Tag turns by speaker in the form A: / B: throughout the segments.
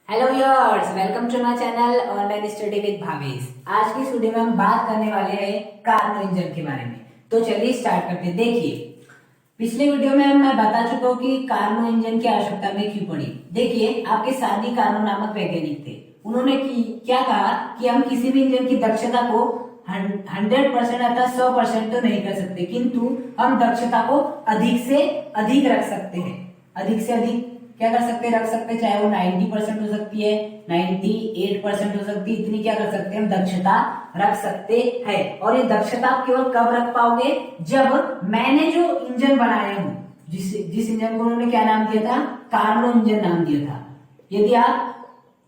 A: Hello viewers, welcome to my channel online study with Bhavesh. आज की studio में हम बात करने वाले हैं कार्नो इंजन के बारे में। तो चलिए स्टार्ट करते हैं। देखिए, पिछले वीडियो में मैं बता चुका हूँ कि कार्नो इंजन की आवश्यकता में क्यों पड़ी। देखिए, आपके सादी कार्नो नामक वैज्ञानिक थे। उन्होंने क्या कहा कि हम किसी भी इंजन की दक्षता को 100% अर्थात 100% तो नहीं कर सकते, किंतु हम दक्षता को अधिक से अधिक रख सकते हैं। अधिक से अधिक क्या कर सकते हैं, रख सकते हैं। चाहे वो 90% हो सकती है, 98% हो सकती है, इतनी क्या कर सकते हैं, हम दक्षता रख सकते हैं। और ये दक्षता आप केवल कब रख पाओगे, जब मैंने जो इंजन बनाया हूं, जिस इंजन को उन्होंने क्या नाम दिया था, कार्नो इंजन नाम दिया था। यदि आप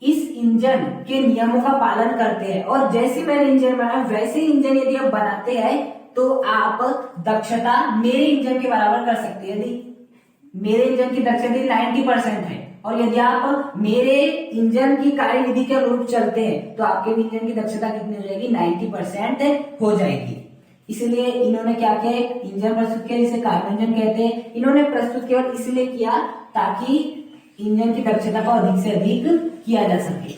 A: इस इंजन के नियमों का पालन करते हैं और जैसे मैंने इंजन बनाया वैसे इंजन यदि आप बनाते हैं तो आप दक्षता मेरे इंजन के बराबर कर सकते हैं। यदि मेरे इंजन की दक्षता 90% है और यदि आप मेरे इंजन की कार्यविधि के अनुरूप चलते हैं तो आपके इंजन की दक्षता कितनी हो जाएगी, 90% हो जाएगी। इसलिए इन्होंने क्या किया, इंजन प्रस्तुत किया जिसे कार्नो इंजन कहते हैं। इन्होंने प्रस्तुत केवल इसलिए किया ताकि इंजन की दक्षता को अधिक से अधिक किया जा सके।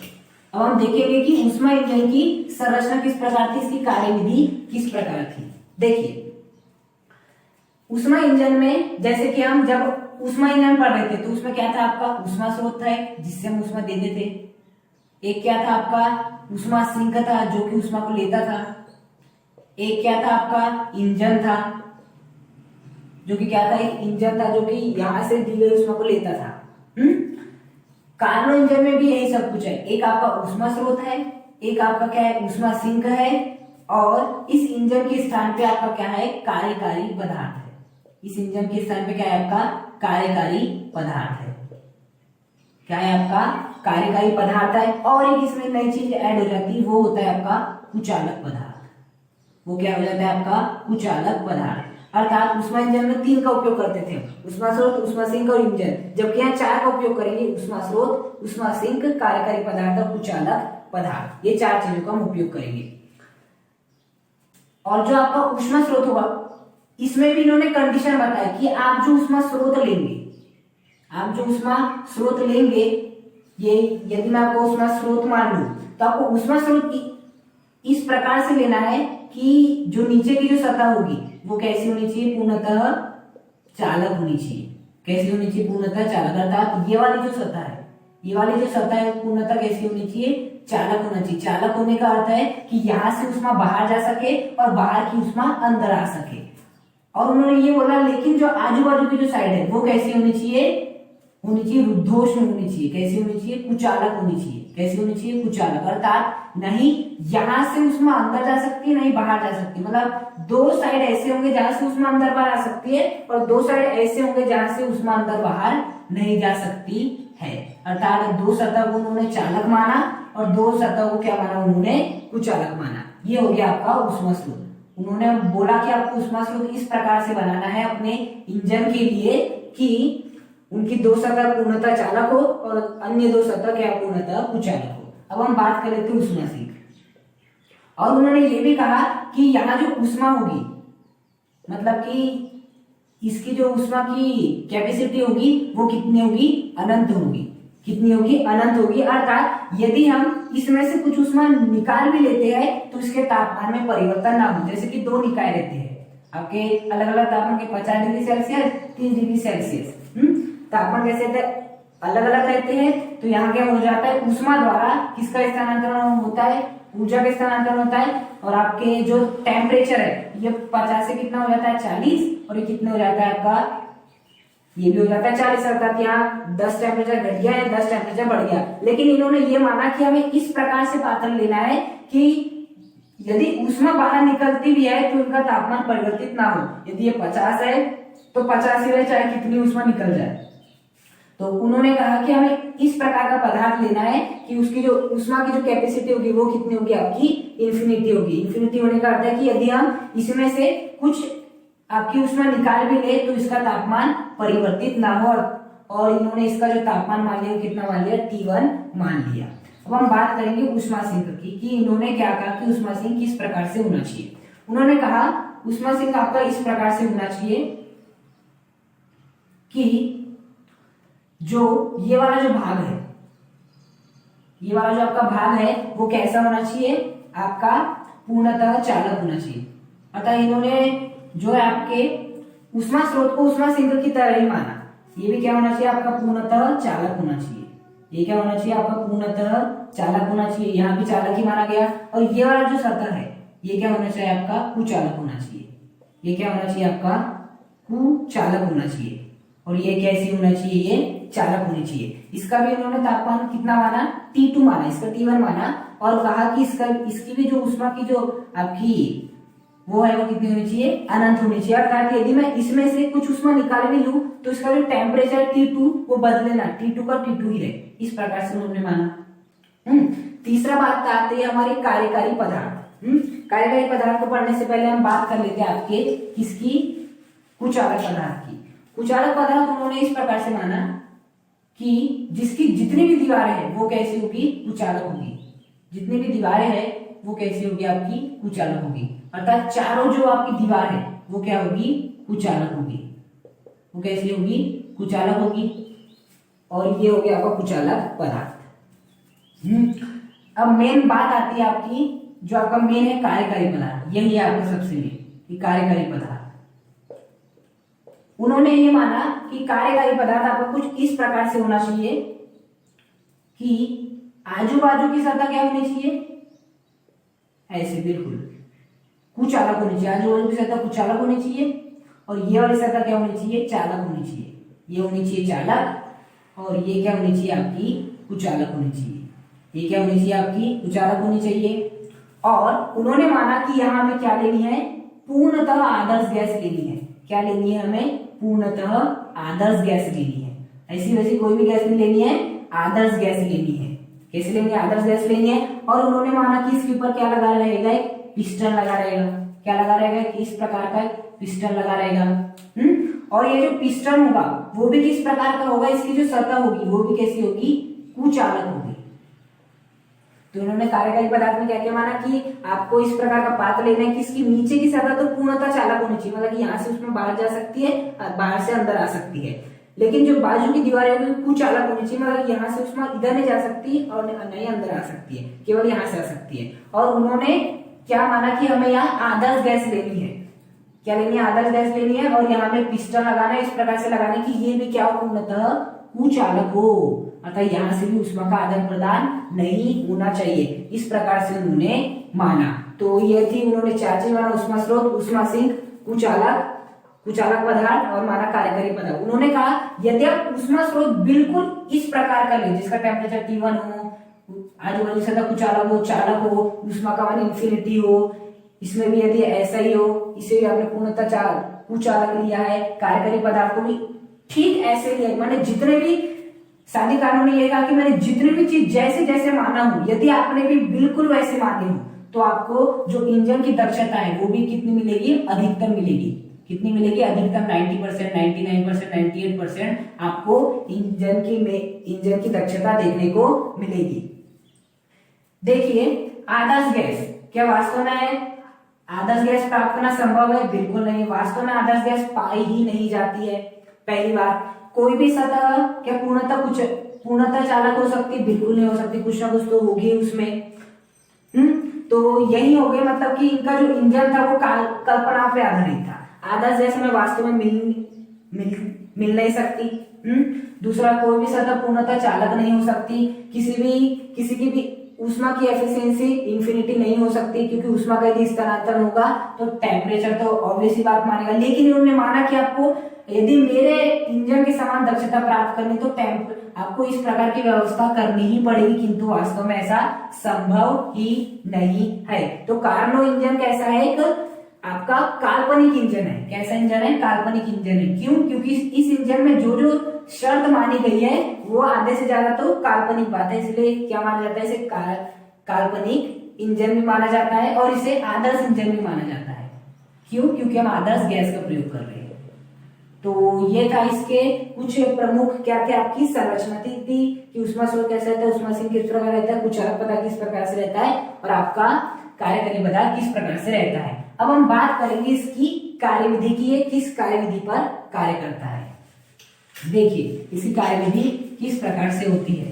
A: अब हम देखेंगे कि ऊष्मा इंजन की संरचना किस प्रकार थी, इसकी कार्यविधि किस प्रकार थी। देखिए, ऊष्मा इंजन में जैसे कि हम जब ऊष्मा इंजन पढ़ रहे थे तो उसमें क्या था, आपका ऊष्मा स्रोत था जिससे हम ऊष्मा देते थे। एक क्या था, आपका ऊष्मा सिंक था जो कि ऊष्मा को लेता था। एक क्या था, आपका इंजन था जो कि क्या था, एक इंजन था जो कि यहां से दी गई ऊष्मा को लेता था। कार्नो इंजन में भी यही सब कुछ है। एक आपका ऊष्मा स्रोत है, एक आपका क्या है, ऊष्मा सिंक है, और इस इंजन के स्थान पे आपका क्या है, कार्यकारी पदार्थ है। इस इंजन के स्थान पे क्या है, आपका कार्यकारी पदार्थ है। क्या है, आपका कार्यकारी पदार्थ है। और एक इसमें नई चीज ऐड हो जाती है, वो होता है आपका कुचालक पदार्थ। वो क्या हो जाता है, आपका कुचालक पदार्थ। अर्थात ऊष्मा इंजन में 3 का उपयोग करते थे, ऊष्मा स्रोत, ऊष्मा सिंक और इंजन, जबकि यहाँ 4 का उपयोग करेंगे, ऊष्मा स्रोत, ऊष्मा सिंक, कार्यकारी पदार्थ और कुचालक पदार्थ। ये 4 चीजों का हम उपयोग करेंगे। और जो आपका ऊष्मा स्रोत होगा, इसमें भी इन्होंने कंडीशन बताया कि आप जो ऊष्मा स्रोत लेंगे, आप जो ऊष्मा स्रोत लेंगे, ये यदि मैं आपको ऊष्मा स्रोत मान लूं तो आपको ऊष्मा स्रोत इस प्रकार से लेना है कि जो नीचे की जो सतह होगी वो कैसी होनी चाहिए, पूर्णतः चालक होनी चाहिए। कैसी होनी चाहिए, पूर्णतः चालक। अर्थात ये वाली जो सतह है, ये वाली जो सतह है पूर्णतः कैसी होनी चाहिए, चालक होना चाहिए। चालक होने का अर्थ है कि यहां से ऊष्मा बाहर जा सके और बाहर की ऊष्मा अंदर आ सके। और उन्होंने ये बोला लेकिन जो आजू बाजू की जो साइड है वो कैसी होनी चाहिए, रुद्धोष्ण होनी चाहिए। कैसी होनी चाहिए, कुचालक होनी चाहिए। कैसी होनी चाहिए, कुचालक। अर्थात नहीं यहां से ऊष्मा अंदर जा सकती है, नहीं बाहर जा सकती। मतलब 2 साइड ऐसे होंगे जहां से ऊष्मा अंदर बाहर आ सकती है और 2 साइड ऐसे होंगे जहां से ऊष्मा अंदर बाहर नहीं जा सकती है। अर्थात 2 सतह को उन्होंने चालक माना और 2 सतह को क्या माना, उन्होंने कुचालक माना। ये हो गया आपका ऊष्मा स्रोत। उन्होंने बोला कि आपको ऊष्मा स्रोत इस प्रकार से बनाना है अपने इंजन के लिए कि उनकी 2 सतह पूर्णतः चालक हो और अन्य 2 सतह क्या पूर्णतः कुचालक हो। अब हम बात कर लेते हैं ऊष्मा सिंक। और उन्होंने ये भी कहा कि यहाँ जो ऊष्मा होगी, मतलब कि इसकी जो ऊष्मा की कैपेसिटी होगी वो कितनी होगी, अनंत होगी। कितनी होगी, अनंत होगी। अर्थात यदि हम इसमें से कुछ ऊष्मा निकाल भी लेते हैं तो इसके तापमान में परिवर्तन ना हो। जैसे कि 2 निकाय रहते हैं आपके अलग अलग तापमान के, 50 डिग्री सेल्सियस, 30 डिग्री सेल्सियस। तापमान कैसे अलग अलग रहते हैं, तो यहाँ क्या हो जाता है, ऊष्मा द्वारा किसका स्थानांतरण होता है, ऊर्जा का स्थानांतरण होता है। और आपके जो टेम्परेचर है ये 50 से कितना हो जाता है, 40, और ये कितना हो जाता है आपका, ये भी हो जाता है 40। अर्थात यहाँ 10 टेम्परेचर घट गया या 10 टेम्परेचर बढ़ गया। लेकिन इन्होंने ये माना कि हमें इस प्रकार से पात्र लेना है कि यदि ऊष्मा बाहर निकलती भी है तो इनका तापमान परिवर्तित ना हो। यदि ये 50 है तो 50 ही रहे, चाहे कितनी ऊष्मा निकल जाए। तो उन्होंने कहा कि हमें इस प्रकार का पदार्थ लेना है कि उसकी जो ऊष्मा की जो कैपेसिटी होगी वो कितनी होगी, आपकी इन्फिनिटी होगी। इन्फिनिटी होने का अर्थ है कि यदि हम इसमें से कुछ आपकी ऊष्मा निकाल भी ले तो इसका तापमान परिवर्तित ना हो। और इन्होंने इसका जो तापमान मान लिया कितना मान लिया, T1 मान लिया। अब हम बात करेंगे ऊष्मा सिंक की कि इन्होंने क्या कहा कि ऊष्मा सिंक किस प्रकार से होना चाहिए। उन्होंने कहा ऊष्मा सिंक आपका इस प्रकार से होना चाहिए कि जो ये वाला जो भाग है ये वाला जो आपका भाग है वो कैसा होना चाहिए, आपका पूर्णतः चालक होना चाहिए। अतः इन्होंने जो है आपके ऊष्मा स्रोत को ऊष्मा सिंक की तरह ही माना। ये भी क्या होना चाहिए, आपका पूर्णतः चालक होना चाहिए। ये क्या होना चाहिए, आपका पूर्णतः चालक होना चाहिए। यहाँ भी चालक ही माना गया। और ये वाला जो सतह है ये क्या होना चाहिए, आपका कुचालक होना चाहिए। ये क्या होना चाहिए, आपका कुचालक होना चाहिए। और ये कैसी होना चाहिए, ये चालक होनी चाहिए। इसका भी उन्होंने तापमान कितना माना, T2 माना, इसका T1 माना और कहा कि इसकी भी जो ऊष्मा की जो आपकी वो है वो कितनी होनी चाहिए, अनंत होनी चाहिए। अर्थात यदि मैं इसमें से कुछ ऊष्मा निकाल भी लूं तो इसका जो टेम्परेचर T2 वो बदले ना, T2 का T2 ही रहे। इस प्रकार से उन्होंने माना। तीसरा बात आती है हमारी कार्यकारी पदार्थ। कार्यकारी पदार्थ को पढ़ने से पहले हम बात कर लेते हैं आपके किसकी, कुचालक पदार्थ की। कुचालक पदार्थ उन्होंने इस प्रकार से माना कि जिसकी जितनी भी दीवारें हैं वो कैसी होगी, कुचालक होगी। जितनी भी दीवारें हैं वो कैसी होगी, आपकी कुचालक होगी। अर्थात चारों जो आपकी दीवार है वो क्या होगी, कुचालक होगी। वो कैसी होगी, कुचालक होगी। और ये हो गया आपका कुचालक पदार्थ। अब मेन बात आती है आपकी, जो आपका मेन है कार्यकारी पदार्थ। यही है आपका सबसे मेन कार्यकारी पदार्थ। उन्होंने ये माना कि कार्यकारी पदार्थ आपको कुछ इस प्रकार से होना चाहिए कि आजू बाजू की सतह क्या होनी चाहिए, ऐसे बिल्कुल कुचालक होनी चाहिए। आजू बाजू की सतह कुचालक होनी चाहिए और ये वाली सतह क्या होनी चाहिए, चालक होनी चाहिए। ये होनी चाहिए चालक और ये क्या होनी चाहिए, आपकी कुचालक होनी चाहिए। ये क्या होनी चाहिए, आपकी कुचालक होनी चाहिए। और उन्होंने माना कि यहां हमें क्या लेनी है, पूर्णतः आदर्श गैस लेनी है। क्या लेनी है हमें, पूर्णतः आदर्श गैस लेनी है। ऐसी वैसी कोई भी गैस नहीं लेनी है, आदर्श गैस लेनी है। कैसे लेनी है, आदर्श गैस लेनी है। और उन्होंने माना कि इसके ऊपर क्या लगा रहेगा, एक पिस्टन लगा रहेगा। क्या लगा रहेगा, इस प्रकार का पिस्टन लगा रहेगा। और ये जो पिस्टन होगा वो भी किस प्रकार का होगा, इसकी जो सतह होगी वो भी कैसी होगी, कुचालक होगी। तो उन्होंने कार्यकारी पदार्थ में क्या क्या माना कि आपको इस प्रकार का पात्र लेना है कि इसकी नीचे की सतह तो पूर्णतः चालक होनी चाहिए, मतलब कि यहाँ से उसमें बाहर जा सकती है और बाहर से अंदर आ सकती है। लेकिन जो बाजू की दीवारें होगी कुचालक होनी चाहिए, मतलब यहाँ से उसमें इधर नहीं जा सकती और नहीं अंदर आ सकती है, केवल यहाँ से आ सकती है। और उन्होंने क्या माना कि हमें यहाँ आदर्श गैस लेनी है। क्या लेनी है, आदर्श गैस लेनी है। और यहाँ पे पिस्टन लगाना है, इस प्रकार से लगाना कि ये भी क्या हो, पूर्णतः कुचालक हो। अतः यहाँ से भी ऊष्मा का आदान प्रदान नहीं होना चाहिए। इस प्रकार से उन्होंने माना। तो ये थी, उन्होंने चार चीज माना, ऊष्मा स्रोत, ऊष्मा सिंक, कुचालक, कुचालक पदार्थ और माना कार्यकारी पदार्थ। उन्होंने कहा यदि आप ऊष्मा स्रोत बिल्कुल इस प्रकार का ले जिसका टेम्परेचर T1 हो, आजू बाजू सतह कुचालक हो, चालक हो, ऊष्मा का मान इंफिनिटी हो, इसमें भी यदि ऐसा ही हो, इसे भी आपने पूर्णतः कुचालक लिया है, कार्यकारी पदार्थ को भी ठीक ऐसे लिया। मैंने जितने भी साधिकारों ने ये कहा कि मैंने जितनी भी चीज जैसे जैसे माना हूं, यदि आपने भी बिल्कुल वैसे माने हो तो आपको जो इंजन की दक्षता है वो भी कितनी मिलेगी, अधिकतम मिलेगी। कितनी मिलेगी, अधिकतम 90%, 99%, 98% आपको इंजन की दक्षता देखने को मिलेगी। देखिए, आदर्श गैस क्या वास्तव में आदर्श गैस प्राप्त करना संभव है? बिल्कुल नहीं। वास्तव में आदर्श गैस पाई ही नहीं जाती है। पहली बात, कोई भी सतह क्या पूर्णतः चालक हो सकती? बिल्कुल नहीं हो सकती, कुछ ना कुछ तो होगी उसमें। तो यही हो गया, मतलब कि इनका जो इंजन था वो कल्पना पे आधारित था। आदर्श गैस में वास्तव में मिल नहीं सकती। दूसरा, कोई भी सतह पूर्णतः चालक नहीं हो सकती। किसी की भी ऊष्मा की एफिशिएंसी इंफिनिटी नहीं हो सकती, क्योंकि ऊष्मा का यदि स्थानांतरण होगा तो टेम्परेचर तो ऑब्वियस ही बात मानेगा। लेकिन इन्होंने माना कि आपको यदि मेरे इंजन के समान दक्षता प्राप्त करनी तो आपको इस प्रकार की व्यवस्था करनी ही पड़ेगी, किंतु वास्तव में ऐसा संभव ही नहीं है। तो कार्नो इंजन कैसा है? एक आपका काल्पनिक इंजन है। कैसा इंजन है? काल्पनिक इंजन है। क्यों? क्योंकि इस इंजन में जो जो शर्त मानी गई है वो आधे से ज्यादा तो काल्पनिक बात है, इसलिए क्या माना जाता है? इसे काल्पनिक इंजन भी माना जाता है और इसे आदर्श इंजन भी माना जाता है। क्यों? क्योंकि हम आदर्श गैस का प्रयोग कर रहे हैं। तो ये था इसके कुछ प्रमुख क्या क्या आपकी संरचना थी कि ऊष्मा स्रोत कैसा रहता है, ऊष्मा सिंक किस प्रकार रहता है, कुचालक पदार्थ किस प्रकार से रहता है और आपका कार्यकारी पदार्थ किस प्रकार से रहता है। अब हम बात करेंगे इसकी कार्यविधि की, ये किस कार्यविधि पर कार्य करता है। देखिए, इसकी कार्यविधि किस प्रकार से होती है।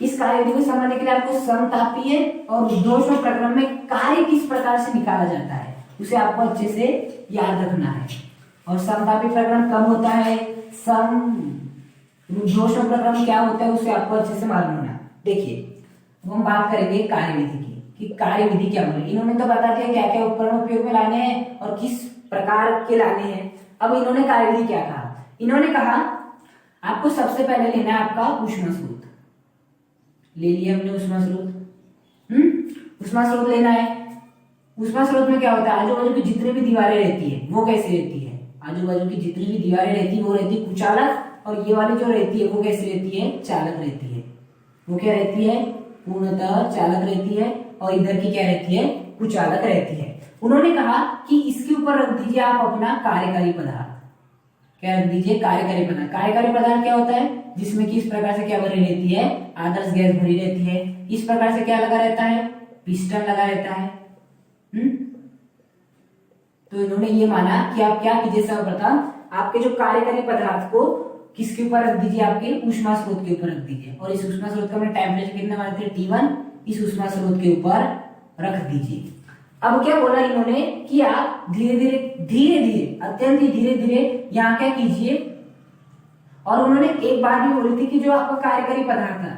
A: इस कार्यविधि को समझने के लिए आपको समतापीय और उद्धोष्म प्रक्रम में कार्य किस प्रकार से निकाला जाता है उसे आपको अच्छे से याद रखना है। और समतापी प्रक्रम कब होता है, उद्धोष्म प्रक्रम क्या होता है उसे आपको अच्छे से मालूम होना। देखिए अब हम बात करेंगे कार्यविधि की कि कार्यविधि क्या होगी। इन्होंने तो बता दिया क्या क्या उपकरण उपयोग में लाने हैं और किस प्रकार के लाने हैं। अब इन्होंने कार्यविधि क्या कहा, इन्होंने कहा आपको सबसे पहले लेना है आपका ऊष्मा स्रोत। ले लिया हमने ऊष्मा स्रोत। ऊष्मा स्रोत लेना है। ऊष्मा स्रोत में क्या होता है, आजू बाजू की जितनी भी दीवारें रहती है वो कैसी रहती है, आजू बाजू की जितनी भी दीवारें रहती है वो रहती है कुचालक, और ये वाली जो रहती है वो कैसी रहती है, चालक रहती है। वो क्या रहती है, पूर्णतः चालक रहती है, और इधर की क्या रहती है, कुचालक रहती है। उन्होंने कहा कि इसके ऊपर रख दीजिए आप अपना कार्यकारी पदार्थ। क्या रख दीजिए, कार्यकारी पदार्थ। कार्यकारी पदार्थ क्या होता है, जिसमें कि इस प्रकार से क्या भरी रहती है, आदर्श गैस भरी रहती है। इस प्रकार से क्या लगा रहता है, पिस्टन लगा रहता है। तो इन्होंने ये माना कि आप क्या कीजिए, सर्वप्रथम आपके जो कार्यकारी पदार्थ को किसके ऊपर रख दीजिए, आपके ऊष्मा स्रोत के ऊपर रख दीजिए। और इस ऊष्मा स्रोत का टेम्परेचर कितना मानते हैं, T1। इस ऊष्मा स्रोत के ऊपर रख दीजिए। अब क्या बोला इन्होंने कि आप धीरे धीरे अत्यंत ही धीरे धीरे यहाँ क्या कीजिए। और उन्होंने एक बात भी बोली थी कि जो आपका कार्यकारी पदार्थ था,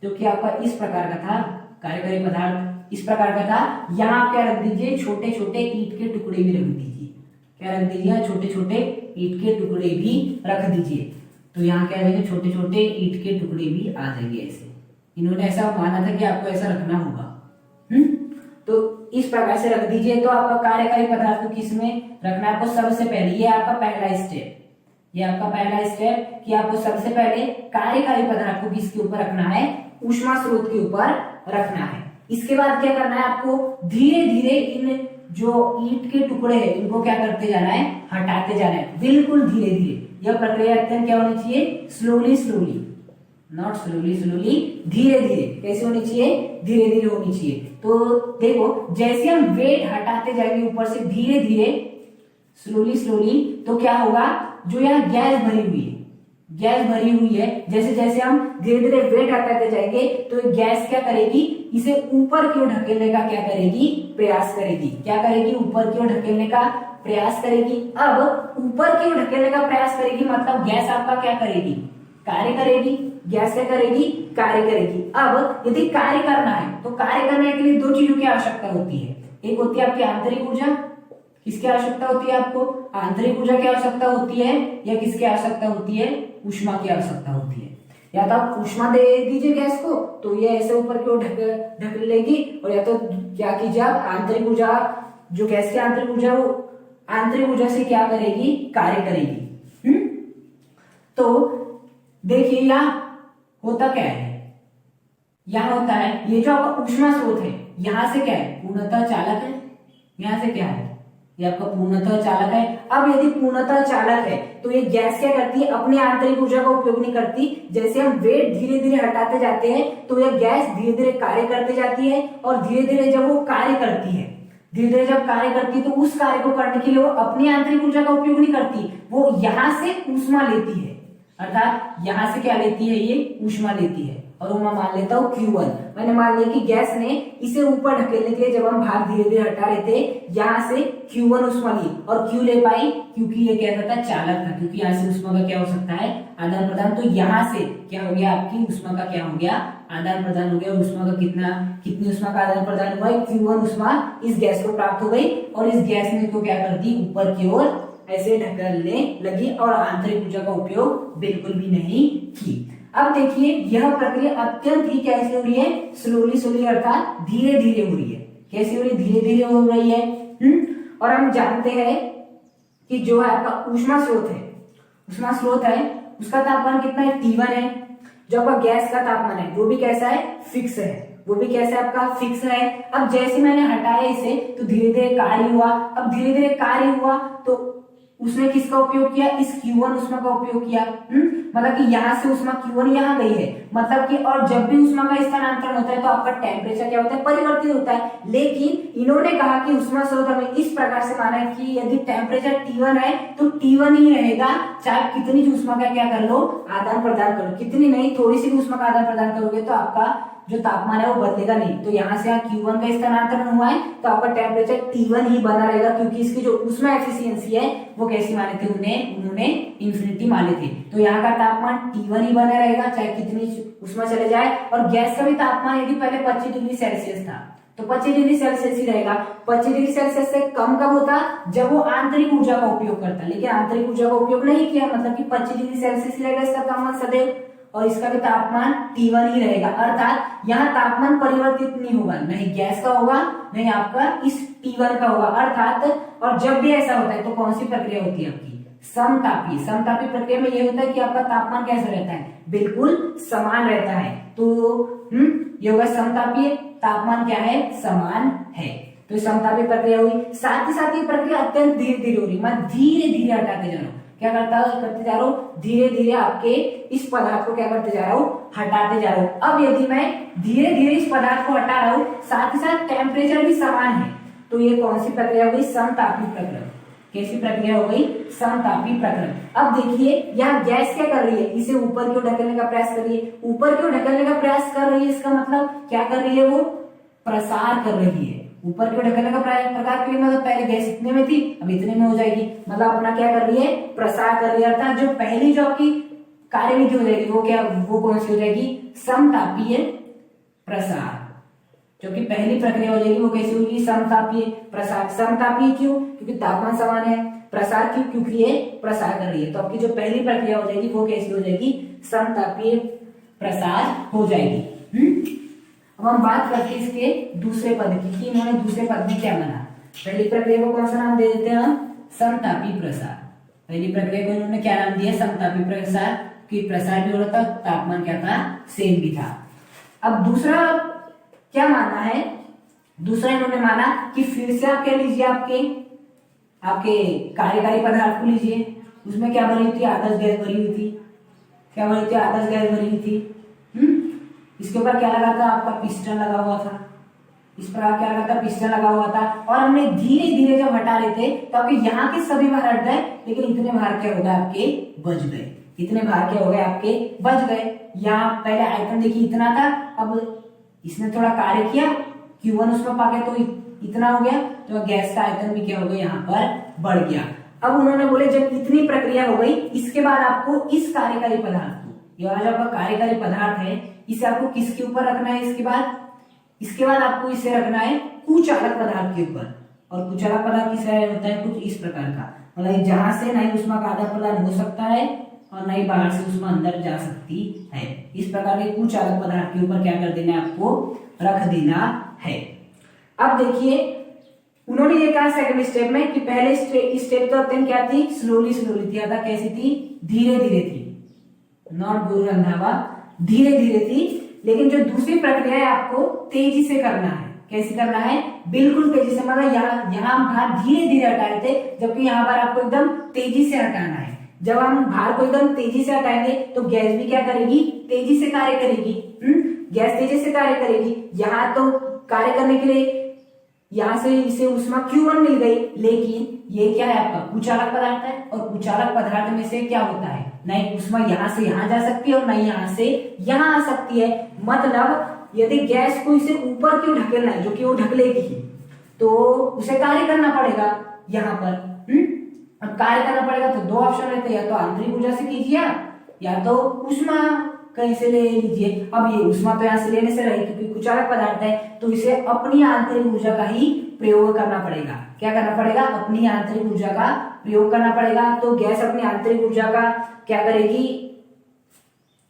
A: जो कि आपका इस प्रकार का था, कार्यकारी पदार्थ इस प्रकार का था, यहाँ आप क्या रख दीजिए, छोटे छोटे ईंट के टुकड़े भी रख दीजिए। क्या रख दीजिए, छोटे छोटे ईंट के टुकड़े भी रख दीजिए। तो यहाँ क्या रहेंगे, छोटे छोटे ईंट के टुकड़े भी आ जाएंगे ऐसे। इन्होंने ऐसा माना था कि आपको ऐसा रखना होगा। तो इस प्रकार से रख दीजिए। तो आपका कार्यकारी पदार्थ को किस में रखना है, आपको सबसे पहले, ये आपका पहला स्टेप, कि आपको सबसे पहले कार्यकारी पदार्थ को किसके ऊपर रखना है, ऊष्मा स्रोत के ऊपर रखना है। इसके बाद क्या करना है, आपको धीरे धीरे इन जो ईंट के टुकड़े हैं इनको क्या करते जाना है, हटाते जाना है, बिल्कुल धीरे धीरे। यह प्रक्रिया अत्यंत क्या होनी चाहिए, स्लोली, नॉट स्लोली, धीरे धीरे। कैसे होनी चाहिए, धीरे धीरे होनी चाहिए। तो देखो जैसे हम वेट हटाते जाएंगे ऊपर से धीरे धीरे, स्लोली, तो क्या होगा, जो यहाँ गैस भरी हुई है, जैसे जैसे हम धीरे धीरे वेट हटाते जाएंगे तो गैस क्या करेगी, इसे ऊपर की ओर ढकेलने का क्या करेगी, प्रयास करेगी। क्या करेगी, ऊपर की ओर ढकेलने का प्रयास करेगी। अब ऊपर की ओर ढकेलने का प्रयास करेगी मतलब गैस आपका क्या करेगी, कार्य करेगी। गैस क्या करेगी, कार्य करेगी। अब यदि कार्य करना है तो कार्य करने के लिए दो चीजों की आवश्यकता होती है। एक होती है आपकी आंतरिक ऊर्जा, किसकी आवश्यकता होती है, आपको आंतरिक ऊर्जा की आवश्यकता होती है, या किसकी आवश्यकता होती है, ऊष्मा की आवश्यकता होती है। या तो आप ऊष्मा दे दीजिए गैस को तो ये ऐसे ऊपर की ओर ढकेल लेगी, और या तो क्या कीजिए आप आंतरिक ऊर्जा, जो गैस की आंतरिक ऊर्जा, वो आंतरिक ऊर्जा से क्या करेगी, कार्य करेगी। तो देखिए यहाँ होता क्या है, यहाँ होता है ये जो आपका ऊष्मा स्रोत है, यहाँ से क्या है, पूर्णतः चालक है। यहाँ से क्या है, ये आपका पूर्णतः चालक है। अब यदि पूर्णतः चालक है तो ये गैस क्या करती है, अपनी आंतरिक ऊर्जा का उपयोग नहीं करती। जैसे हम वेट धीरे धीरे हटाते जाते हैं तो यह गैस धीरे धीरे कार्य करते जाती है, और धीरे धीरे जब वो कार्य करती है, तो उस कार्य को करने के लिए वो अपनी आंतरिक ऊर्जा का उपयोग नहीं करती, वो यहाँ से ऊष्मा लेती है। अर्थात यहाँ से क्या लेती है, ये ऊष्मा लेती है। और वो मैं मान लेता हूँ Q1। मैंने मान लिया कि गैस ने इसे ऊपर ढकेलने के लिए जब हम भार धीरे धीरे हटा रहे थे, यहाँ से Q1 ऊष्मा ली, और क्यों ले पाई, क्योंकि ये क्या था, चालक था। क्योंकि यहाँ से ऊष्मा का क्या हो सकता है, आदान प्रदान। तो यहाँ से क्या हो गया, आपकी ऊष्मा का क्या हो गया, आदान प्रदान हो गया। ऊष्मा का कितनी ऊष्मा का आदान प्रदान हुआ, Q1 ऊष्मा इस गैस को प्राप्त हो गई, और इस गैस ने तो क्या कर दी, ऊपर की ओर ऐसे ढकेलने लगी, और आंतरिक ऊर्जा का उपयोग बिल्कुल भी नहीं की। अब देखिए यह प्रक्रिया अत्यंत ही कैसे हो रही है, स्लोली, अर्थात धीरे धीरे हो रही है। कैसे हो रही है, धीरे धीरे हो रही है। और हम जानते हैं कि जो है आपका ऊष्मा स्रोत है, उसका तापमान कितना है, T1 है। जो आपका गैस का तापमान है वो भी कैसा है, फिक्स है। आपका फिक्स है। अब जैसे मैंने हटाया इसे तो धीरे धीरे कार्य हुआ। अब धीरे धीरे कार्य हुआ तो उसने किसका उपयोग किया, इस Q1 उष्मा का उपयोग किया। मतलब कि यहाँ से उष्मा Q1 यहाँ गई है, मतलब कि और जब भी उष्मा का स्थानांतरण होता है तो आपका टेम्परेचर क्या होता है, परिवर्तित होता है। लेकिन इन्होंने कहा कि उष्मा स्रोत हमें इस प्रकार से माना है कि यदि टेम्परेचर T1 है तो T1 ही रहेगा, चाहे कितनी भी उष्मा का क्या कर लो, आदान प्रदान करो, कितनी नहीं, थोड़ी सी भी उष्मा का आदान प्रदान करोगे तो आपका जो तापमान है वो बदलेगा नहीं। तो यहाँ से यहाँ Q1 का स्थानांतरण हुआ है तो आपका टेम्परेचर T1 ही बना रहेगा, क्योंकि इसकी जो उष्मा एफिशिएंसी है वो कैसी माने थे, उन्होंने इंफिनिटी माने थे। तो यहाँ का तापमान T1 ही बना रहेगा चाहे कितनी उष्मा चले जाए। और गैस का भी तापमान यदि पहले 25 डिग्री सेल्सियस था तो 25 डिग्री सेल्सियस ही रहेगा। 25 डिग्री सेल्सियस से कम कब होता, जब वो आंतरिक ऊर्जा का उपयोग करता, लेकिन आंतरिक ऊर्जा का उपयोग नहीं किया, मतलब कि 25 डिग्री सेल्सियस ही रहेगा इसका तापमान सदैव, और इसका भी तापमान T1 ही रहेगा। अर्थात यहाँ तापमान परिवर्तित नहीं होगा, नहीं गैस का होगा नहीं आपका इस T1 का होगा। अर्थात और जब भी ऐसा होता है तो कौन सी प्रक्रिया होती है आपकी, समतापी। समतापी प्रक्रिया में ये होता है कि आपका तापमान कैसा रहता है, बिल्कुल समान रहता है। तो ये होगा समतापी, तापमान क्या है, समान है। तो समतापी प्रक्रिया हुई। साथ ही साथ ये प्रक्रिया अत्यंत धीरे धीरे हो रही, मैं धीरे धीरे हटाते जा रहा हूँ, क्या करते जा रहा हूँ, धीरे धीरे आपके इस पदार्थ को क्या करते जा रहा हूँ, हटाते जा रहा हूँ। अब यदि मैं धीरे धीरे इस पदार्थ को हटा रहा हूँ, साथ ही साथ टेम्परेचर भी समान है, तो ये कौन सी प्रक्रिया हो गई, समतापी प्रक्रिया। कैसी प्रक्रिया हो गई, समतापी प्रक्रिया। अब देखिए यहाँ गैस क्या कर रही है, इसे ऊपर की ओर ढकेलने का प्रयास कर रही है, ऊपर की ओर ढकेलने का प्रयास कर रही है, इसका मतलब क्या कर रही है, वो प्रसार कर रही है। ऊपर की ओर ढकेलने का प्रकार क्यों, मतलब पहले गैस इतने में थी अब इतने में हो जाएगी, मतलब अपना क्या कर रही है, प्रसार कर रही है। अर्थात जो पहली जो आपकी कार्यविधि हो जाएगी वो क्या, वो कौन सी हो जाएगी, समतापीय प्रसार। जो कि पहली प्रक्रिया हो जाएगी वो कैसी होगी, समतापीय प्रसार। समतापीय क्यों, क्योंकि तापमान समान है। प्रसार क्यों, क्योंकि ये प्रसार कर रही है। तो आपकी जो पहली प्रक्रिया हो जाएगी वो कैसी हो जाएगी, समतापीय प्रसार हो जाएगी। अब हम बात करते हैं इसके दूसरे पद की, कि इन्होंने दूसरे पद में क्या माना। पहली प्रक्रिया को कौन सा नाम दे देते हैं हम, समतापी प्रसार। पहली प्रक्रिया को इन्होंने क्या नाम दिया, समतापी प्रसार, कि प्रसार भी हो रहा था, तापमान क्या था, सेम भी था। अब दूसरा क्या मानना है, दूसरा इन्होंने माना कि फिर से आप क्या लीजिए, आपके कार्यकारी पदार्थ को लीजिए, उसमें क्या भरी हुई थी, आदर्श गैस भरी हुई थी। क्या भरी थी, आदर्श गैस भरी हुई थी। इसके ऊपर क्या लगा था, आपका पिस्टन लगा हुआ था। इस प्रकार क्या लगा था, पिस्टन लगा हुआ था। और हमने धीरे धीरे जब हटा रहे थे तो आपके यहाँ के सभी भार हट गए, लेकिन इतने भार क्या हो गए, आपके बच गए। इतने भार क्या हो गए, आपके बच गए। यहाँ पहले आयतन देखिए इतना था, अब इसने थोड़ा कार्य किया, Q1 उसमें पाके तो इतना हो गया, तो गैस का आयतन भी क्या हो गया, यहाँ पर बढ़ गया। अब उन्होंने बोले जब इतनी प्रक्रिया हो गई, इसके बाद आपको इस कार्यकारी पदार्थ को, ये वाला जो आपका कार्यकारी पदार्थ है, इसे आपको किसके ऊपर रखना है, इसके बाद आपको इसे रखना है कुचालक पदार्थ के ऊपर। और कुचालक पदार्थ किस तरह होता है, कुछ इस प्रकार का, मतलब जहां से नहीं उष्मा का आदान प्रदान हो सकता है और नहीं बाहर से उष्मा अंदर जा सकती है। इस प्रकार के कुचालक पदार्थ के ऊपर क्या कर देना है, आपको रख देना है। अब देखिए उन्होंने ये कहा सेकंड स्टेप में कि पहले स्टेप तो अत्यंत क्या थी, स्लोली थी, अर्थात कैसी थी, धीरे धीरे थी, नॉट गुरु रंधावा, धीरे धीरे थी। लेकिन जो दूसरी प्रक्रिया है आपको तेजी से करना है। कैसे करना है, बिल्कुल तेजी से, मतलब यहाँ हम भार धीरे धीरे हटा रहे थे, जबकि यहाँ पर आपको एकदम तेजी से हटाना है। जब हम भार को एकदम तेजी से हटाएंगे तो गैस भी क्या करेगी, तेजी से कार्य करेगी। गैस तेजी से कार्य करेगी। यहाँ तो कार्य करने के लिए यहाँ से इसे उष्मा Q1 मिल गई, लेकिन ये क्या है, आपका कुचालक पदार्थ है, और कुचालक पदार्थ में से क्या होता है, नहीं उष्मा यहाँ से यहाँ जा सकती है और नहीं यहाँ से यहाँ आ सकती है। मतलब यदि गैस को इसे ऊपर क्यों ढकेलना है, जो कि वो ढकलेगी, तो उसे कार्य करना पड़ेगा यहाँ पर। अब कार्य करना पड़ेगा तो दो ऑप्शन रहते हैं, या तो आंतरिक ऊर्जा से कीजिए या तो उष्मा कहीं से ले लीजिए। अब ये उष्मा तो यहाँ से लेने से रही, क्योंकि कुचालक पदार्थ है, तो इसे अपनी आंतरिक ऊर्जा का ही प्रयोग करना पड़ेगा। क्या करना पड़ेगा, अपनी आंतरिक ऊर्जा का प्रयोग करना पड़ेगा। तो गैस अपनी आंतरिक ऊर्जा का क्या करेगी,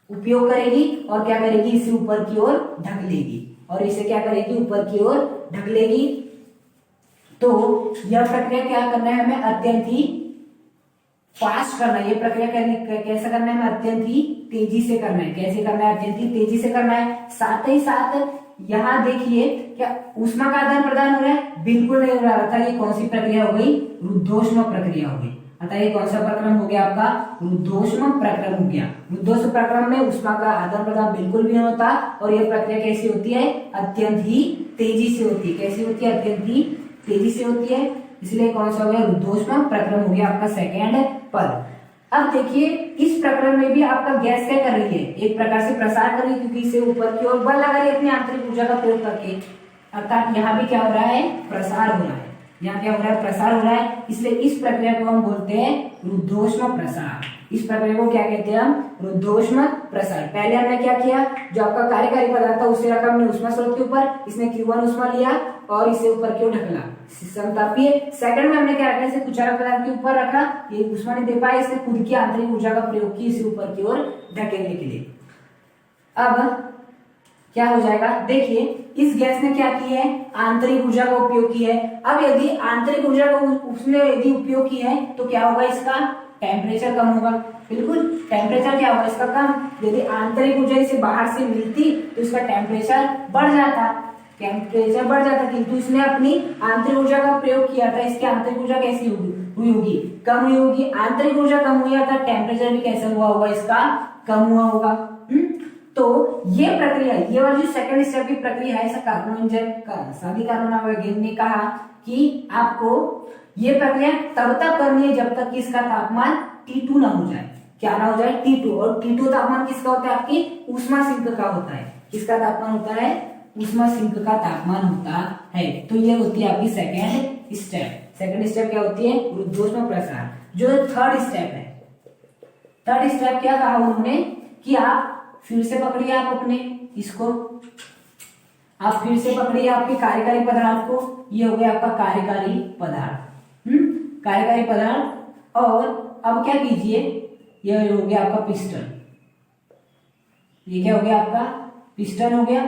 A: उपयोग करेगी, और क्या करेगी, इसे ऊपर की ओर ढकेलेगी, और इसे क्या करेगी, ऊपर की ओर ढकेलेगी। तो यह प्रक्रिया क्या करना है हमें, अत्यंत ही फास्ट करना है। ये प्रक्रिया कैसे करना है हमें, अत्यंत ही तेजी से करना है। कैसे करना है, अत्यंत ही तेजी से करना है। साथ ही साथ यहाँ देखिए क्या उष्मा का आदान प्रदान हो रहा है, बिल्कुल नहीं हो रहा था। ये कौन सी प्रक्रिया हो गई, रुद्धोष्म प्रक्रिया हो गई। अतः ये कौन सा प्रक्रम हो गया आपका, रुद्धोष्म प्रक्रम हो गया। रुद्धोष्म प्रक्रम में ऊष्मा का आदान प्रदान बिल्कुल भी नहीं होता और यह प्रक्रिया कैसी होती है, अत्यंत ही तेजी से होती है। कैसी होती है, अत्यंत ही तेजी से होती है, इसलिए कौन सा हो गया, रुद्धोष्म प्रक्रम हो गया आपका सेकेंड पद। अब देखिए इस प्रकरण में भी आपका गैस क्या कर रही है, एक प्रकार से प्रसार कर रही है, क्योंकि इसे ऊपर की ओर बल लगा रही है अपनी आंतरिक ऊर्जा का प्रयोग करके, अर्थात यहाँ भी क्या हो रहा है, प्रसार हो रहा है। यहाँ क्या हो रहा है, प्रसार हो रहा है, इसलिए इस प्रक्रिया को हम बोलते हैं रुद्धोष्म प्रसार। इस प्रक्रिया को क्या कहते हैं हम, रुद्धोष्म प्रसार। पहले हमने क्या किया, जो आपका कार्यकारी पदार्थ था उसे रखा हमने ऊष्मा स्रोत के ऊपर, इसने Q1 ऊष्मा लिया और इसे ऊपर की ओर ढकला समतापीय। सेकंड में हमने क्या रखा, इसे कुचालक पदार्थ के ऊपर रखा, ये ऊष्मा नहीं दे पाया, इसने खुद की आंतरिक ऊर्जा का प्रयोग किया इसे ऊपर की ओर ढकेलने के लिए। अब क्या हो जाएगा, देखिए इस गैस ने क्या की है, आंतरिक ऊर्जा का उपयोग की है। अब यदि आंतरिक ऊर्जा को उसने यदि उपयोग की है तो क्या होगा, इसका टेम्परेचर कम होगा। बिल्कुल, टेम्परेचर क्या होगा इसका कम। यदि आंतरिक ऊर्जा इसे बाहर से मिलती तो इसका टेम्परेचर बढ़ जाता, टेम्परेचर बढ़ जाता, किंतु इसने अपनी आंतरिक ऊर्जा का प्रयोग किया था, इसकी आंतरिक ऊर्जा कैसी हुई होगी, कम हुई होगी। आंतरिक ऊर्जा कम हुई था, टेम्परेचर भी कैसा हुआ होगा, इसका कम हुआ होगा। तो ये प्रक्रिया, ये वाली जो सेकंड स्टेप की प्रक्रिया है, ऐसा कार्बोनिंजन का सभी कार्बन ने कहा कि आपको ये प्रक्रिया तब तक करनी है जब तक कि इसका तापमान T2 ना हो जाए। क्या ना हो जाए, T2। और T2 तापमान किसका होता है, आपकी ऊष्मा सिंक का होता है। किसका तापमान होता है, ऊष्मा सिंक का तापमान होता है। तो ये होती है आपकी सेकेंड स्टेप। सेकेंड स्टेप क्या होती है, रुद्धोष्म प्रसार। जो थर्ड स्टेप है, थर्ड स्टेप क्या कहा उन्होंने कि आप फिर से पकड़िए, आप अपने इसको आप फिर से पकड़िए आपके कार्यकारी पदार्थ को। ये हो गया आपका कार्यकारी पदार्थ, कार्यकारी पदार्थ। और अब क्या कीजिए, ये हो गया आपका पिस्टन। ये क्या हो गया, आपका पिस्टन हो गया।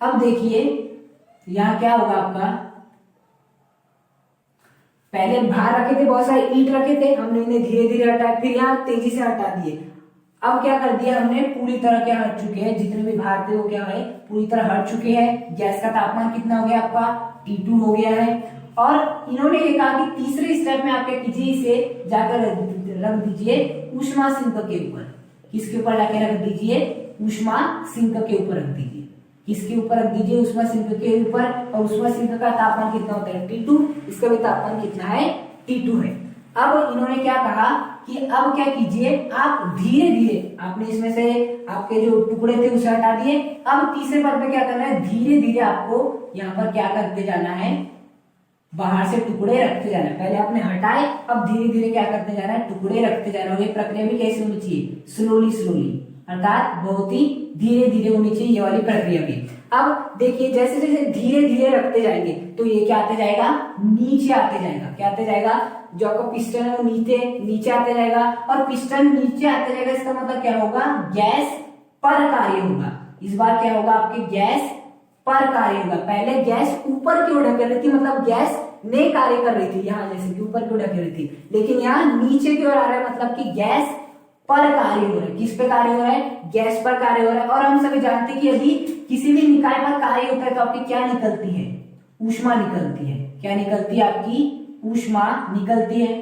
A: अब देखिए यहां क्या होगा आपका, पहले बाहर रखे थे, बहुत सारे ईंट रखे थे, हमने इन्हें धीरे धीरे हटाया, फिर यहाँ तेजी से हटा दिए। अब क्या कर दिया हमने, पूरी तरह क्या हट चुके हैं, जितने भी भार थे वो क्या है, पूरी तरह हट चुके हैं। गैस का तापमान कितना हो गया आपका, T2 हो गया है। और इन्होंने ये कहा कि तीसरे स्टेप में आप क्या कीजिए, इसे जाकर रख दीजिए ऊष्मा सिंक के ऊपर। किसके ऊपर जाके रख दीजिए, ऊष्मा सिंक के ऊपर रख दीजिए। किसके ऊपर रख दीजिए, ऊष्मा सिंक के ऊपर। और ऊष्मा सिंक का तापमान कितना होता है, T2। इसका भी तापमान कितना है, T2 है। अब इन्होंने क्या कहा कि अब क्या कीजिए, आप धीरे धीरे, आपने इसमें से आपके जो टुकड़े थे उसे हटा दिए। अब तीसरे पद में क्या करना है, धीरे धीरे आपको यहाँ पर क्या करते जाना है, बाहर से टुकड़े रखते जाना है। पहले आपने हटाए, अब धीरे धीरे क्या करते जाना है, टुकड़े रखते जाना है। ये प्रक्रिया भी कैसी होनी चाहिए, स्लोली स्लोली, अर्थात बहुत ही धीरे धीरे होनी चाहिए ये वाली प्रक्रिया भी। अब देखिए जैसे जैसे धीरे धीरे रखते जाएंगे तो ये क्या आते जाएगा, नीचे आते जाएगा। क्या आते जाएगा, जो आपका पिस्टन है वो नीचे आते जाएगा। और पिस्टन नीचे आते जाएगा, इसका मतलब क्या होगा, गैस पर कार्य होगा। इस बार क्या होगा, आपके गैस पर कार्य होगा। पहले गैस ऊपर की ओर ढकेल रही थी, मतलब गैस ने कार्य कर रही थी यहाँ, जैसे कि ऊपर की ओर ढकेल रही थी, लेकिन यहाँ नीचे की ओर आ रहा है, मतलब कि गैस पर कार्य हो रहा है। किस पे कार्य हो रहा है, गैस पर कार्य हो रहा है। और हम सभी जानते हैं कि यदि किसी भी निकाय पर कार्य होता है तो आपकी क्या निकलती है, ऊष्मा निकलती है। क्या निकलती है, आपकी ऊष्मा निकलती है।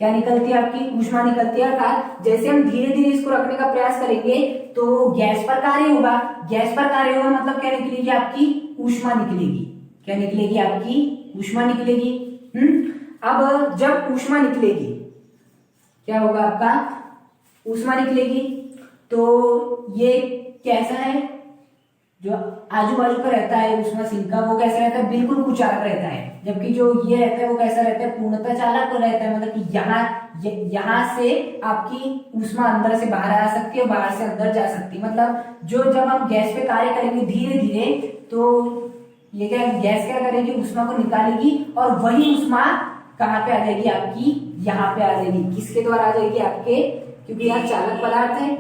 A: क्या निकलती है, आपकी ऊष्मा निकलती है। अर्थात जैसे हम धीरे धीरे इसको रखने का प्रयास करेंगे तो गैस पर कार्य होगा। गैस पर कार्य होगा मतलब क्या निकलेगी, आपकी ऊष्मा निकलेगी। क्या निकलेगी, आपकी ऊष्मा निकलेगी। अब जब ऊष्मा निकलेगी क्या होगा, आपका ऊष्मा निकलेगी। तो ये कैसा है, जो आजू बाजू का रहता है ऊष्मा सिंक का, वो कैसा रहता है, बिल्कुल कुचालक रहता है। जबकि जो ये रहता है वो कैसा रहता है, पूर्णतः चालक रहता है। मतलब कि यहाँ से आपकी ऊष्मा अंदर से बाहर आ सकती है, बाहर से अंदर जा सकती है। मतलब जब हम गैस पे कार्य करेंगे धीरे धीरे तो ये क्या, गैस क्या करेगी, ऊष्मा को निकालेगी और वही ऊष्मा कहाँ पे आ जाएगी, आपकी यहाँ पे आ जाएगी। किसके द्वारा आ जाएगी, आपके, क्योंकि यहाँ चालक पदार्थ है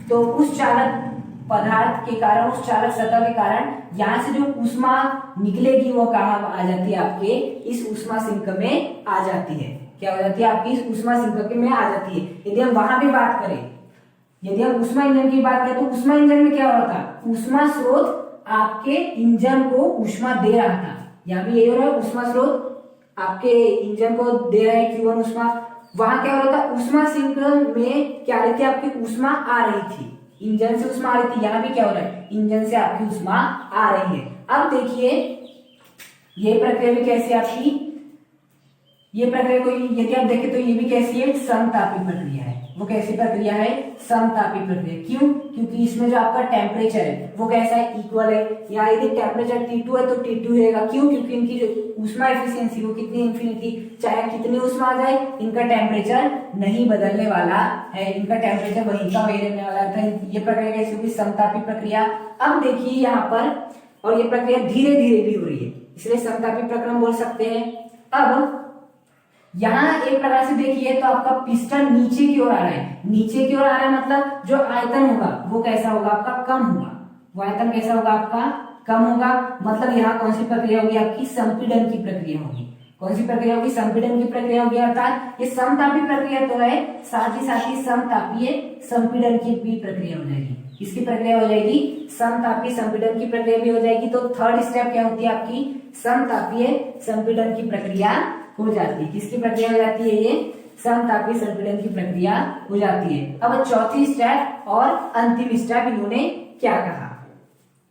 A: तो उस चालक पदार्थ के कारण, उस चालक सतह के कारण यहाँ से जो ऊष्मा निकलेगी वो कहाँ आ जाती है, आपके इस ऊष्मा सिंक में आ जाती है। क्या हो जाती है, आपकी इस ऊष्मा सिंक में आ जाती है। यदि हम वहां भी बात करें, यदि हम ऊष्मा इंजन की बात करें तो ऊष्मा इंजन में क्या हो रहा था, ऊष्मा स्रोत आपके इंजन को ऊष्मा दे रहा था। यहाँ भी यही हो रहा है, ऊष्मा स्रोत आपके इंजन को दे रहा है Q1 ऊष्मा, वहां क्या हो रहा था, ऊष्मा सिंक में क्या रही थी आपकी ऊष्मा आ रही थी, इंजन से ऊष्मा आ रही थी। यहाँ भी क्या हो रहा है, इंजन से आपकी ऊष्मा आ रही है। अब देखिए ये प्रक्रिया भी कैसी आपकी, ये प्रक्रिया को यदि आप देखें तो ये भी कैसी है, समतापी प्रक्रिया है। वो कैसी प्रक्रिया है, समतापी प्रक्रिया। क्यों, क्योंकि इसमें जो आपका टेम्परेचर है वो कैसा है, इक्वल है। यहाँ यदि टेम्परेचर T2 है तो T2 रहेगा। क्यों, क्योंकि इनकी जो ऊष्मा एफिशिएंसी वो कितनी, इन्फिनिटी, चाहे कितनी ऊष्मा आ जाए इनका टेम्परेचर नहीं बदलने वाला है, इनका टेम्परेचर वहीं का वही रहने वाला था। ये प्रक्रिया कैसी होगी, समतापी प्रक्रिया। अब देखिए यहाँ पर, और ये प्रक्रिया धीरे धीरे भी हो रही है, इसलिए समतापी प्रक्रिया बोल सकते हैं। अब यहाँ एक प्रकार से देखिए तो आपका पिस्टन नीचे की ओर आ रहा है, नीचे की ओर आ रहा है, मतलब जो आयतन होगा वो कैसा होगा आपका, कम होगा। वो आयतन कैसा होगा आपका, कम होगा। मतलब यहाँ कौन सी प्रक्रिया होगी आपकी, संपीड़न की प्रक्रिया होगी। कौन सी प्रक्रिया होगी, संपीड़न की प्रक्रिया होगी। अर्थात ये समतापी प्रक्रिया तो है, साथ ही समतापीय संपीड़न की भी प्रक्रिया हो जाएगी। किसकी प्रक्रिया हो जाएगी, समतापीय संपीड़न की प्रक्रिया भी हो जाएगी। तो थर्ड स्टेप क्या होती है आपकी, समतापीय संपीड़न की प्रक्रिया हो जाती है। किसकी प्रक्रिया हो जाती है, ये समतापीय संपीड़न की प्रक्रिया हो जाती है। अब चौथी स्टेप और अंतिम स्टेप इन्होंने क्या कहा,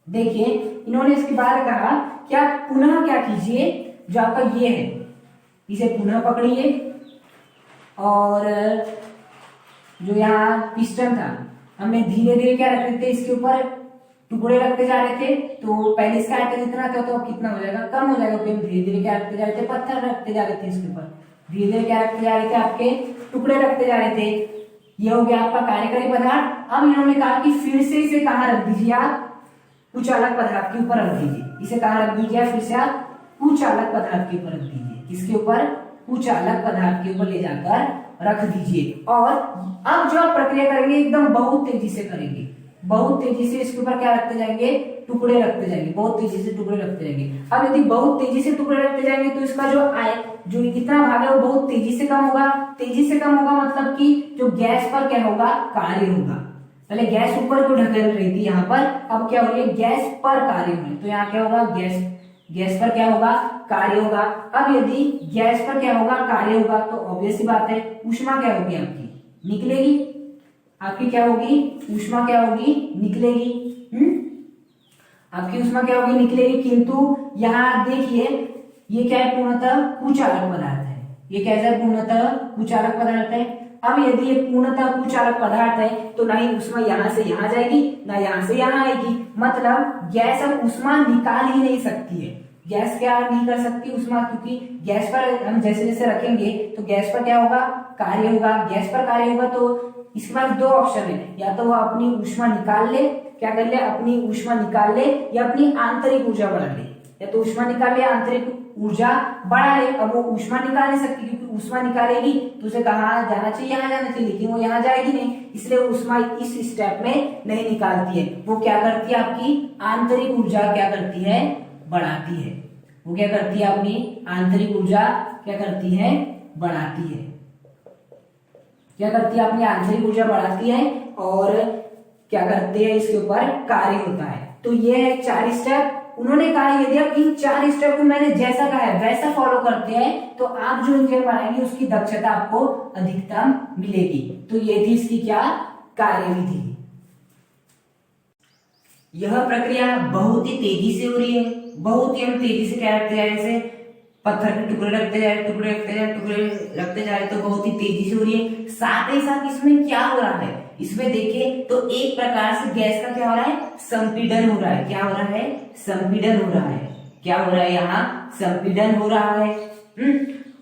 A: देखिए इन्होंने इसके बाद कहा क्या, पुनः क्या कीजिए, जो आपका ये है इसे पुनः पकड़िए, और जो यहाँ पिस्टन था हमने धीरे धीरे क्या रख रहे थे, इसके ऊपर टुकड़े रखते जा रहे थे। तो पहले इसका आयतन इतना था तो अब कितना हो जाएगा, कम हो जाएगा। तो धीरे धीरे क्या रखते जा रहे थे, पत्थर रखते जा रहे थे इसके ऊपर, धीरे धीरे क्या रखते जा रहे थे, आपके टुकड़े रखते जा रहे थे। ये हो गया आपका कार्यकारी पदार्थ। अब इन्होंने कहा कि फिर से इसे कहाँ रख दीजिए, आप कुचालक पदार्थ के ऊपर रख दीजिए। इसे कहाँ रख दीजिए, फिर से आप कुचालक पदार्थ के ऊपर रख दीजिए। किसके ऊपर, कुचालक पदार्थ के ऊपर ले जाकर रख दीजिए। और अब जो आप प्रक्रिया करेंगे एकदम बहुत तेजी से करेंगे, बहुत तेजी से इसके ऊपर क्या रखते जाएंगे, टुकड़े रखते जाएंगे, बहुत तेजी से टुकड़े रखते जाएंगे। अब यदि बहुत तेजी से टुकड़े रखते जाएंगे तो इसका जो इतना भाग है वो बहुत तेजी से कम होगा। तेजी से कम होगा मतलब कि जो गैस पर क्या होगा, कार्य होगा। पहले गैस ऊपर को ढकेल रही थी यहाँ पर, अब क्या हो रही है, गैस पर कार्य हो रही है। तो यहाँ क्या होगा, गैस पर क्या होगा, कार्य होगा। अब यदि गैस पर क्या होगा, कार्य होगा, तो ऑब्वियस सी बात है ऊष्मा क्या होगी आपकी, निकलेगी। आपकी क्या होगी, ऊष्मा क्या होगी, निकलेगी। आपकी ऊष्मा क्या होगी, निकलेगी। किंतु यहाँ देखिए ये क्या है, पूर्णतः कुचालक पदार्थ है। ये कैसा है, पूर्णतः कुचालक पदार्थ है। अब यदि ये पूर्णतः कुचालक पदार्थ है तो ना ही ऊष्मा यहाँ से यहाँ जाएगी, ना यहाँ से यहाँ आएगी। मतलब गैस अब ऊष्मा निकाल ही नहीं सकती है। गैस क्या नहीं कर सकती ऊष्मा, क्योंकि गैस पर हम जैसे जैसे रखेंगे तो गैस पर क्या होगा, कार्य होगा। गैस पर कार्य होगा तो इसके पास दो ऑप्शन है, या तो वो अपनी ऊष्मा निकाल ले, क्या कर ले, अपनी ऊष्मा निकाल ले, या अपनी आंतरिक ऊर्जा बढ़ा ले। या तो ऊष्मा निकाल ले, आंतरिक ऊर्जा बढ़ा ले। अब वो ऊष्मा निकाल नहीं सकती, क्योंकि ऊष्मा निकालेगी तो उसे कहाँ जाना चाहिए, यहाँ जाना चाहिए, लेकिन वो यहाँ जाएगी नहीं, इसलिए ऊष्मा इस स्टेप में नहीं निकालती है। वो क्या करती है, आपकी आंतरिक ऊर्जा क्या करती है, बढ़ाती है। वो क्या करती है, अपनी आंतरिक ऊर्जा क्या करती है, बढ़ाती है। क्या करती है, अपनी आंतरिक ऊर्जा बढ़ाती है और क्या करते हैं, इसके ऊपर कार्य होता है। तो ये है 4 स्टेप। उन्होंने कहा यदि आप इन 4 स्टेप को मैंने जैसा कहा है वैसा फॉलो करते हैं तो आप जो इंजन बनाएंगे उसकी दक्षता आपको अधिकतम मिलेगी। तो ये थी इसकी क्या, कार्यविधि। यह प्रक्रिया बहुत ही तेजी से हो रही है, बहुत ही हम तेजी से क्या रखते हैं, जैसे पत्थर के टुकड़े रखते जाए, टुकड़े रखते जाए, टुकड़े रखते जाए, तो बहुत ही तेजी से हो रही है। साथ ही साथ इसमें क्या हो रहा है, इसमें देखिए तो एक प्रकार से गैस का क्या हो रहा है, संपीड़न हो रहा है। क्या हो रहा है, संपीड़न हो रहा है। क्या हो रहा है, यहाँ संपीड़न हो रहा है।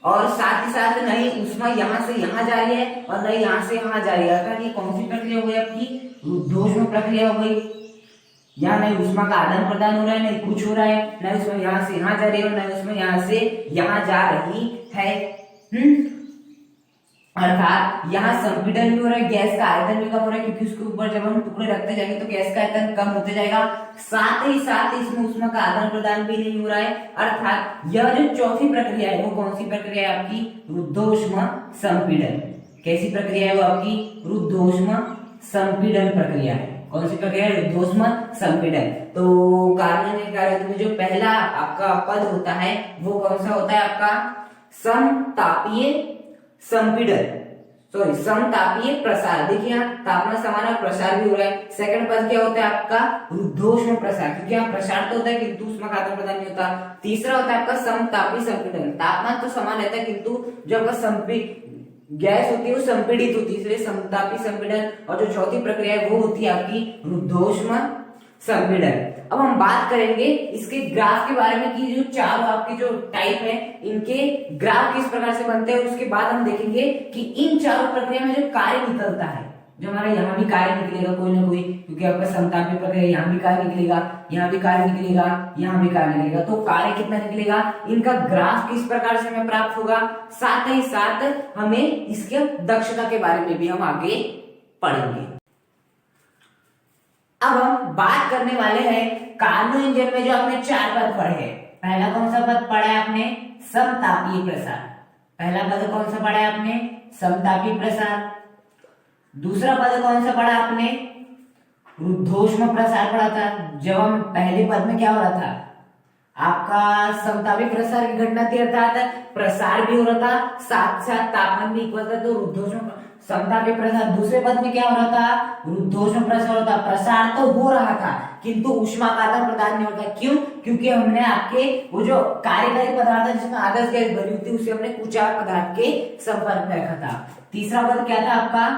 A: और साथ ही साथ नहीं ऊष्मा यहाँ से यहाँ जा रही है और नहीं यहाँ से यहाँ जा रही है। अर्थात ये कौन सी प्रक्रिया हो गई आपकी, रुद्धोष्म प्रक्रिया हो गई। यहाँ नहीं ऊष्मा का आदान प्रदान हो रहा है, नहीं कुछ हो रहा है, नहीं उसमें यहाँ से यहाँ जा रही है और नहीं उसमें यहाँ से यहाँ जा रही है। अर्थात यहाँ संपीड़न भी हो रहा है, गैस का आयतन भी कम हो रहा है, क्योंकि उसके ऊपर जब हम टुकड़े रखते जाएंगे तो गैस का आयतन कम होते जाएगा। साथ ही साथ इसमें ऊष्मा का आदान प्रदान भी नहीं हो रहा है। अर्थात यह जो चौथी प्रक्रिया है वो कौन सी प्रक्रिया है आपकी, रुद्धोष्म संपीड़न। कैसी प्रक्रिया है वो आपकी, रुद्धोष्म संपीड़न प्रक्रिया है। कौन सी प्रक्रिया है, रुद्धोष्म संपीड़न। तो कार्बनिक में जो पहला आपका पद होता है वो कौन सा होता है, आपका समतापीय संपीड़न, सॉरी समतापीय प्रसार। देखिए यहाँ तापमान समान है, प्रसार भी हो रहा है। सेकंड पद क्या होता है आपका रुद्धोष्म प्रसार, क्योंकि यहाँ प्रसार तो होता है किंतु उसमें आदान प्रदान नहीं होता। तीसरा होता है आपका समतापी संपीड़न, तापमान तो समान रहता है किंतु जो आपका गैस होती है वो संपीड़ित होती है, इसलिए समतापी संपीड़न। और जो चौथी प्रक्रिया है वो होती है आपकी रुद्धोष्म संपीड़न। अब हम बात करेंगे इसके ग्राफ के बारे में कि जो चारों आपके जो टाइप है इनके ग्राफ किस प्रकार से बनते हैं। उसके बाद हम देखेंगे कि इन चारों प्रक्रिया में जो कार्य निकलता है, जो हमारा यहाँ भी कार्य निकलेगा कोई ना कोई, क्योंकि आपका समतापी प्रक्रिया यहाँ भी कार्य निकलेगा, यहाँ भी कार्य निकलेगा, यहाँ भी कार्य निकलेगा, तो कार्य कितना निकलेगा, इनका ग्राफ किस प्रकार से हमें प्राप्त होगा। साथ ही साथ हमें इसके दक्षता के बारे में भी हम आगे पढ़ेंगे। अब हम बात करने वाले हैं कार्नो इंजन में जो आपने 4 पद पढ़े हैं। पहला कौन सा पद पढ़ा है आपने, समतापीय प्रसार। पहला पद कौन सा पढ़ा है आपने, समतापी प्रसार। दूसरा पद कौन सा पढ़ा आपने, रुद्धोष्म प्रसार पढ़ा था। जब हम पहले पद में क्या हो रहा था, आपका समतापी प्रसार की घटना थी, अर्थात प्रसार भी हो रहा था, साथ साथ तापमान भी इक्वल था, तो रुद्धोष्म समतापी प्रसार। दूसरे पद में क्या हो रहा था, रुद्धोष्म प्रसार होता, प्रसार तो हो रहा था किंतु ऊष्मा का आदान प्रदान नहीं होता। क्यों, क्योंकि हमने आपके वो जो कार्यकारी पदार्थ है जिसमें आदर्श गैस भरी हुई थी उसे हमने कुचालक पदार्थ के संपर्क में रखा था। तीसरा पद क्या था आपका,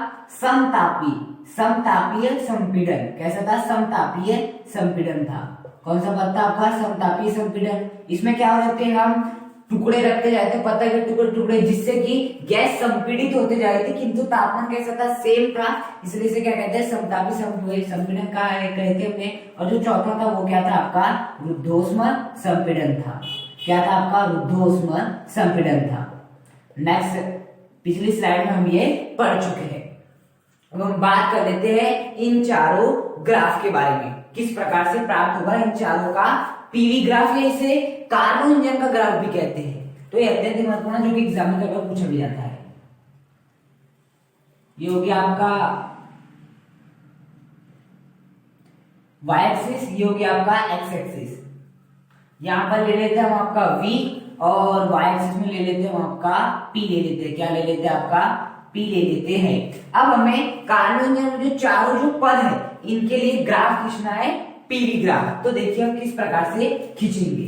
A: समतापी समतापीय संपीड़न। कैसा था, समतापीय संपीड़न था। कौन सा पद था आपका, समतापीय संपीड़न। इसमें क्या हो जाते हैं, हम टुकड़े रखते जाते हैं, पत्थर के टुकड़े टुकड़े, जिससे कि गैस संपीड़ित होते जा रही थी किंतु तापमान कैसा था, सेम था, इसलिए इसे क्या कहते हैं, समतापी संपीड़न का कहते हैं। और जो चौथा था वो क्या था आपका, रुद्धोष्म संपीड़न था। क्या था आपका, रुद्धोष्म संपीड़न था। नेक्स्ट, पिछली स्लाइड में हम ये पढ़ चुके हैं। अब हम बात कर लेते हैं इन चारों ग्राफ के बारे में, किस प्रकार से प्राप्त होगा इन चारों का पीवी ग्राफ, या इसे कार्नो इंजन का ग्राफ भी कहते हैं। तो ये अत्यंत महत्वपूर्ण है, जो कि एग्जाम में कभी पूछा भी जाता है। ये हो गया आपका y एक्सिस, ये हो गया आपका x एक्सिस। यहां पर ले लेते हैं हम आपका v, और y एक्सिस में ले लेते हैं हम आपका p ले लेते हैं। क्या ले लेते हैं, आपका p ले लेते हैं। अब हमें कार्नो इंजन में जो चारों जो पद है इनके लिए ग्राफ खींचना है, पीवी ग्राफ। तो देखिए हम किस प्रकार से खींचेंगे।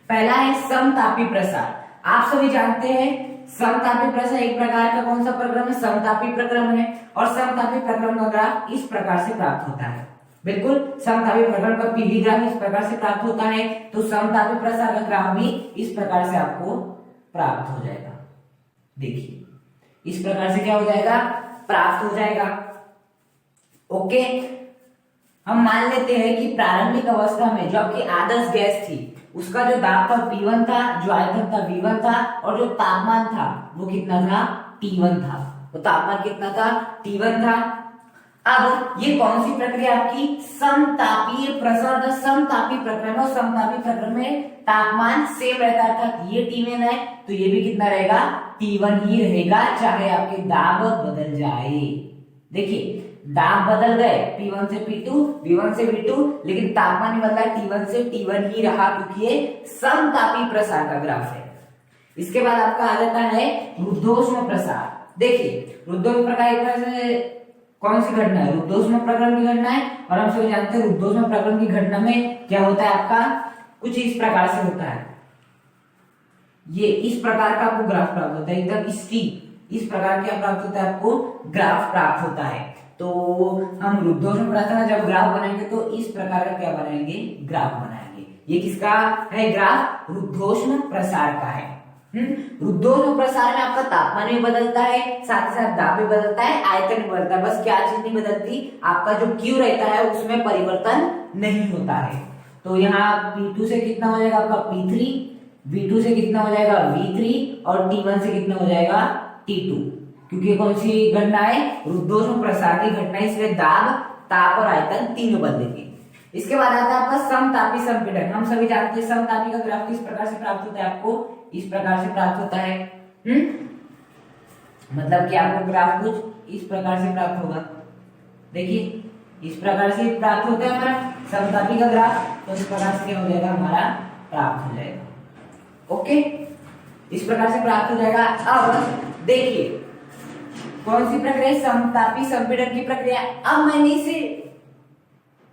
A: पहला है समतापी प्रसार। आप सभी जानते हैं समतापी प्रसार एक प्रकार का कौन सा प्रक्रम है, समतापी प्रक्रम है। और समतापी प्रक्रम का ग्राफ इस प्रकार से प्राप्त होता है। बिल्कुल, समतापी प्रक्रम का पीवी ग्राफ इस प्रकार से प्राप्त होता है, तो समतापी प्रसार का ग्राफ भी इस प्रकार से आपको प्राप्त हो जाएगा। देखिए इस प्रकार से क्या हो जाएगा, प्राप्त हो जाएगा। ओके, हम मान लेते हैं कि प्रारंभिक अवस्था में जो आपकी आदर्श गैस थी उसका जो दाब था P1 था, जो आयतन था V1 था, और जो तापमान था वो कितना था, T1 था। तो तापमान कितना था, T1 था। अब ये कौन सी प्रक्रिया आपकी, समतापीय प्रसार, समतापी प्रक्रम। और समतापी प्रक्रम में तापमान सेम रहता है, अर्थात ये T1 है तो ये भी कितना रहेगा, T1 ही रहेगा, चाहे आपके दाब बदल जाए। देखिए दाब बदल गए, P1 से P2, V1 से V2, लेकिन तापमान नहीं बदला, T1 से T1 ही रहा, क्योंकि ये समतापी प्रसार का ग्राफ है। इसके बाद आपका आ जाता है रुद्धोष्म प्रसार। देखिए रुद्धोष्म प्रकार एक तरह से कौन सी घटना है, रुद्धोष्म प्रक्रम की घटना है। और हम सभी जानते हैं रुद्धोष्म प्रक्रम की घटना में क्या होता है, आपका कुछ इस प्रकार से होता है। ये इस प्रकार का आपको ग्राफ प्राप्त होता है, एकदम स्टीप, इस प्रकार क्या प्राप्त होता है, आपको ग्राफ प्राप्त होता है। तो हम रुद्धोष्म प्रसार जब ग्राफ बनाएंगे तो इस प्रकार का क्या बनाएंगे, ग्राफ बनाएंगे। ये किसका है ग्राफ, रुद्धोष्म प्रसार का है। रुद्धोष्म प्रसार में आपका तापमान भी बदलता है, साथ ही साथ दाब भी बदलता है, आयतन भी बदलता है, बस क्या चीज नहीं बदलती, आपका जो Q रहता है उसमें परिवर्तन नहीं होता है। तो यहाँ P2 से कितना हो जाएगा आपका P3, V2 से कितना हो जाएगा V3, और T1 से कितना हो जाएगा T2, क्योंकि कौन सी घटना है, रुद्धोष्म प्रसार की घटना, इसलिए दाब, ताप और आयतन तीनों बदलेंगे। इसके बाद आता है आपका समतापी संपीड़न। हम सभी जानते हैं समतापी का ग्राफ किस प्रकार से प्राप्त होता है, आपको इस प्रकार से प्राप्त होता है। मतलब कि आपको ग्राफ कुछ इस प्रकार से प्राप्त होगा। देखिए इस प्रकार से प्राप्त होता है हमारा समतापी का ग्राफ, तो इस प्रकार से क्या हो जाएगा, हमारा प्राप्त हो जाएगा। ओके, इस प्रकार से प्राप्त हो जाएगा। अब देखिए कौन सी प्रक्रिया, समतापी संपीड़न की प्रक्रिया। अब मैंने इसे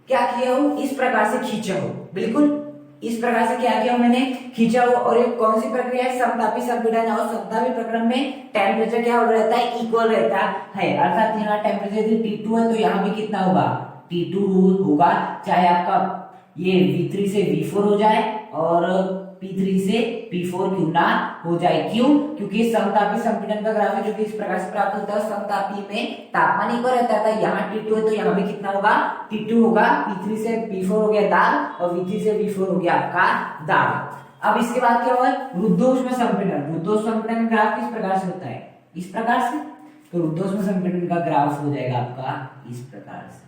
A: क्या किया हूं, इस प्रकार से खींचा हो, बिल्कुल इस प्रकार से क्या किया मैंने, खींचा हो। और ये कौन सी प्रक्रिया है, समतापी संपीड़न। और समतापी प्रक्रम में टेम्परेचर क्या रहता है, इक्वल रहता है। अर्थात यहाँ टेम्परेचर T2 है तो यहाँ भी कितना होगा, T2 होगा, चाहे आपका ये V3 से V4 हो जाए और P3 से P4 क्यों ना हो जाए। क्यों, क्योंकि समतापी संपीड़न का ग्राफ है जो कि इस प्रकार से प्राप्त होता है। समतापी में तापमान इक्वल रहता है, यहाँ T2 है तो यहाँ भी कितना होगा, T2 होगा। P3 से P4 हो गया दाब और V3 से V4 हो गया आपका दाब। अब इसके बाद क्या हुआ, रुद्धोष्म संपीड़न। रुद्धोष्म संपीड़न का ग्राफ किस प्रकार से होता है, इस प्रकार से। तो रुद्धोष्म संपीड़न का ग्राफ हो जाएगा आपका इस प्रकार से,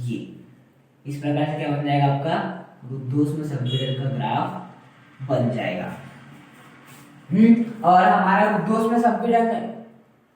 A: ये इस प्रकार से क्या बन जाएगा आपका, रुद्धोष्म संपीड़न का ग्राफ बन जाएगा। और हमारा रुद्धोष्म संपीड़न